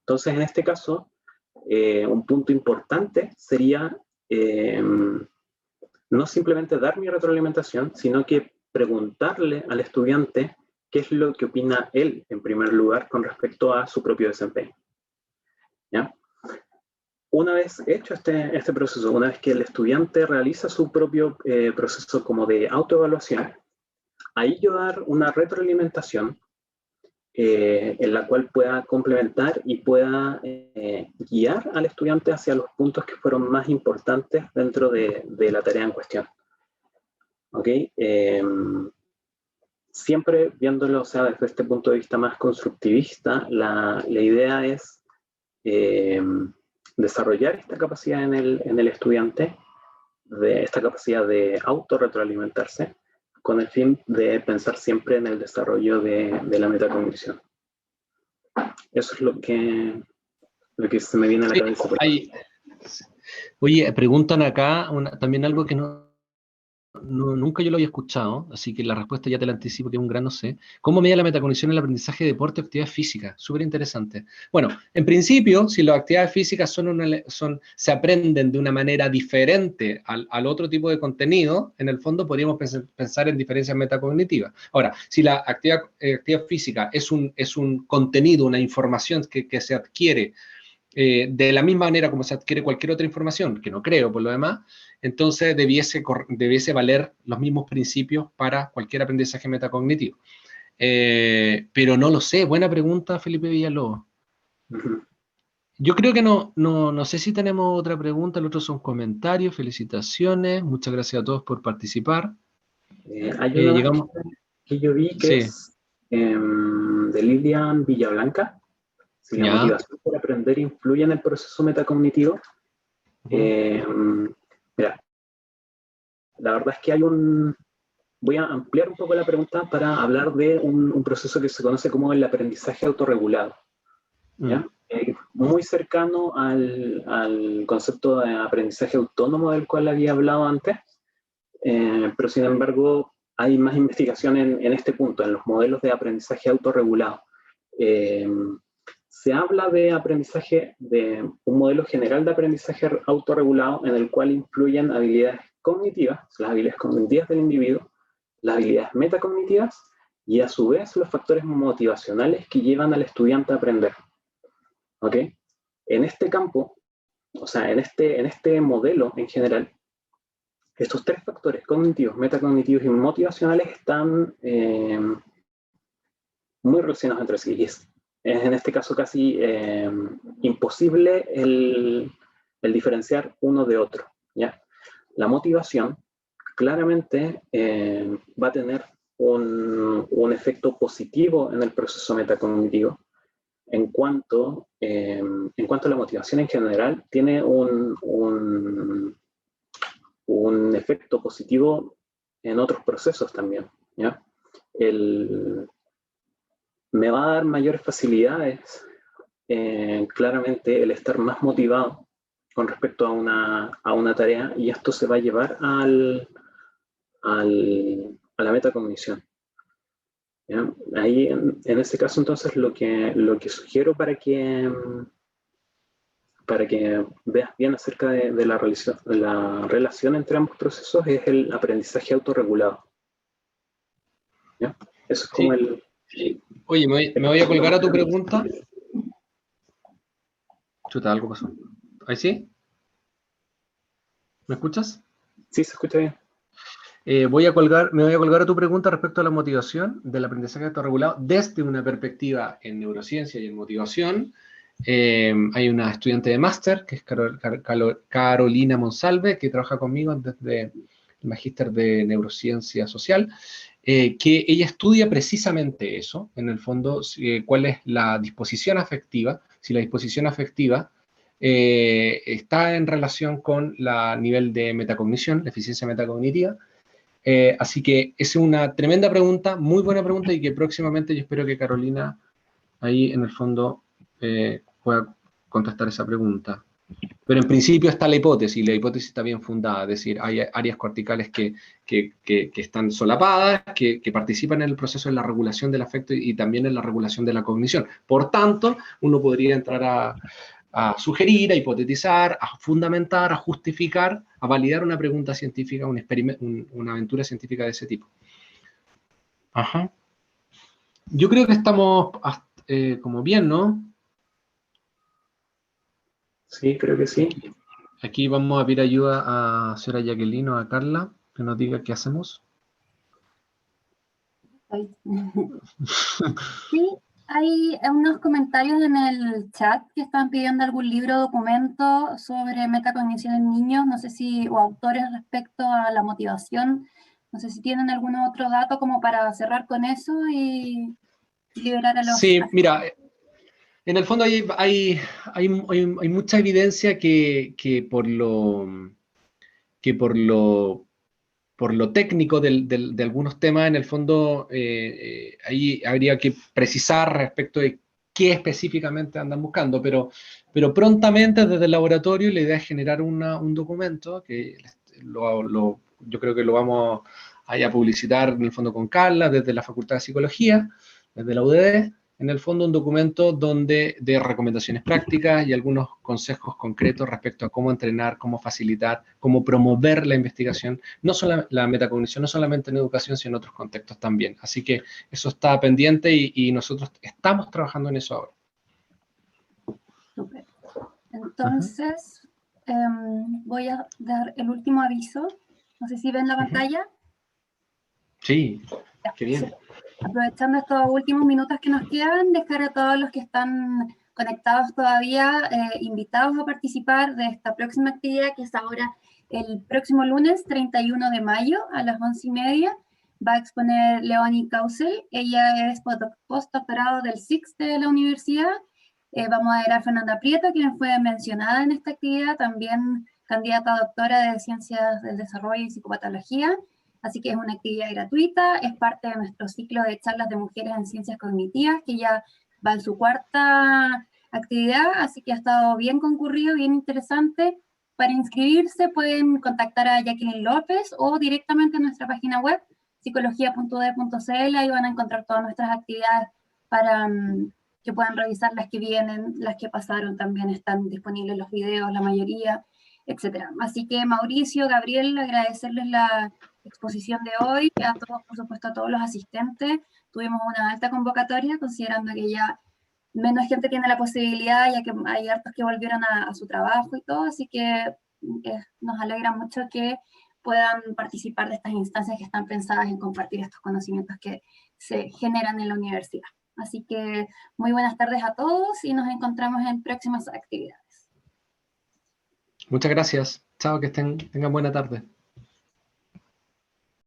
Entonces, en este caso, un punto importante sería no simplemente dar mi retroalimentación, sino que preguntarle al estudiante qué es lo que opina él, en primer lugar, con respecto a su propio desempeño. ¿Ya? Una vez hecho este proceso, una vez que el estudiante realiza su propio proceso como de autoevaluación, ahí yo dar una retroalimentación en la cual pueda complementar y pueda guiar al estudiante hacia los puntos que fueron más importantes dentro de la tarea en cuestión. ¿Ok? Siempre viéndolo, o sea, desde este punto de vista más constructivista, la idea es desarrollar esta capacidad en el estudiante, esta capacidad de autorretroalimentarse, con el fin de pensar siempre en el desarrollo de la metacognición. Eso es lo que se me viene a la cabeza. Oye, preguntan acá también algo que nunca yo lo había escuchado, así que la respuesta ya te la anticipo, que es un gran no sé. ¿Cómo mide la metacognición en el aprendizaje de deporte o actividad física? Súper interesante. Bueno, en principio, si las actividades físicas se aprenden de una manera diferente al otro tipo de contenido, en el fondo podríamos pensar en diferencias metacognitivas. Ahora, si la actividad física es un contenido, una información que se adquiere de la misma manera como se adquiere cualquier otra información, que no creo por lo demás, entonces debiese valer los mismos principios para cualquier aprendizaje metacognitivo. Pero no lo sé, buena pregunta, Felipe Villalobos. Yo creo que no sé si tenemos otra pregunta, los otros son comentarios, felicitaciones, muchas gracias a todos por participar. Hay una que yo vi que es de Lilian Villablanca. Si la motivación por aprender influye en el proceso metacognitivo. Mira, la verdad es que voy a ampliar un poco la pregunta para hablar de un proceso que se conoce como el aprendizaje autorregulado. ¿Ya? Muy cercano al concepto de aprendizaje autónomo del cual había hablado antes, pero sin embargo hay más investigación en este punto, en los modelos de aprendizaje autorregulado. Se habla de aprendizaje, de un modelo general de aprendizaje autorregulado en el cual influyen habilidades cognitivas, las habilidades cognitivas del individuo, las habilidades metacognitivas y a su vez los factores motivacionales que llevan al estudiante a aprender. ¿Ok? En este campo, o sea, en este modelo en general, estos tres factores cognitivos, metacognitivos y motivacionales están muy relacionados entre sí. Es en este caso casi imposible el diferenciar uno de otro. ¿Ya? La motivación claramente va a tener un efecto positivo en el proceso metacognitivo, en cuanto a la motivación en general, tiene un efecto positivo en otros procesos también, ¿ya? Me va a dar mayores facilidades, claramente, el estar más motivado con respecto a una tarea, y esto se va a llevar a la metacognición. ¿Ya? Ahí, en ese caso, entonces, lo que sugiero para que veas bien acerca de la relación entre ambos procesos es el aprendizaje autorregulado. ¿Ya? Eso es como Sí. Oye, me voy a colgar a tu pregunta. Chuta, algo pasó. ¿Ahí sí? ¿Me escuchas? Sí, se escucha bien. Me voy a colgar a tu pregunta respecto a la motivación del aprendizaje autorregulado desde una perspectiva en neurociencia y en motivación. Hay una estudiante de máster, que es Carolina Monsalve, que trabaja conmigo desde el magíster de neurociencia social, que ella estudia precisamente eso, en el fondo, cuál es la disposición afectiva, si la disposición afectiva está en relación con el nivel de metacognición, la eficiencia metacognitiva. Así que es una tremenda pregunta, muy buena pregunta, y que próximamente yo espero que Carolina ahí en el fondo pueda contestar esa pregunta. Pero en principio está la hipótesis está bien fundada, es decir, hay áreas corticales que están solapadas, que participan en el proceso de la regulación del afecto y también en la regulación de la cognición. Por tanto, uno podría entrar a sugerir, a hipotetizar, a fundamentar, a justificar, a validar una pregunta científica, una aventura científica de ese tipo. Ajá. Yo creo que estamos como bien, ¿no? Sí, creo que sí. Aquí vamos a pedir ayuda a señora Jacqueline o a Carla, que nos diga qué hacemos. Sí, hay unos comentarios en el chat que están pidiendo algún libro o documento sobre metacognición en niños, no sé si, o autores respecto a la motivación, no sé si tienen algún otro dato como para cerrar con eso y liberar a los... Sí, mira, en el fondo hay mucha evidencia que por lo técnico de algunos temas, en el fondo, ahí habría que precisar respecto de qué específicamente andan buscando, pero prontamente desde el laboratorio la idea es generar un documento que yo creo que lo vamos a publicitar en el fondo con Carla, desde la Facultad de Psicología, desde la UDD, en el fondo un documento de recomendaciones prácticas y algunos consejos concretos respecto a cómo entrenar, cómo facilitar, cómo promover la investigación, no solo la metacognición, no solamente en educación, sino en otros contextos también. Así que eso está pendiente y nosotros estamos trabajando en eso ahora. Super. Entonces, voy a dar el último aviso. No sé si ven la pantalla. Sí, qué bien. Super. Aprovechando estos últimos minutos que nos quedan, dejar a todos los que están conectados todavía invitados a participar de esta próxima actividad, que es ahora el próximo lunes 31 de mayo a las 11:30. Va a exponer Leonie Kausel. Ella es postdoctorado del SIX de la universidad. Vamos a ver a Fernanda Prieto, quien fue mencionada en esta actividad, también candidata a doctora de Ciencias del Desarrollo y Psicopatología. Así que es una actividad gratuita, es parte de nuestro ciclo de charlas de mujeres en ciencias cognitivas, que ya va en su cuarta actividad, así que ha estado bien concurrido, bien interesante. Para inscribirse pueden contactar a Jacqueline López o directamente en nuestra página web, psicología.ud.cl, ahí van a encontrar todas nuestras actividades para que puedan revisar las que vienen, las que pasaron, también están disponibles los videos, la mayoría, etc. Así que Mauricio, Gabriel, agradecerles la exposición de hoy, a todos, por supuesto, a todos los asistentes. Tuvimos una alta convocatoria, considerando que ya menos gente tiene la posibilidad, ya que hay hartos que volvieron a su trabajo y todo, así que nos alegra mucho que puedan participar de estas instancias que están pensadas en compartir estos conocimientos que se generan en la universidad. Así que muy buenas tardes a todos y nos encontramos en próximas actividades. Muchas gracias. Chao, que tengan buena tarde.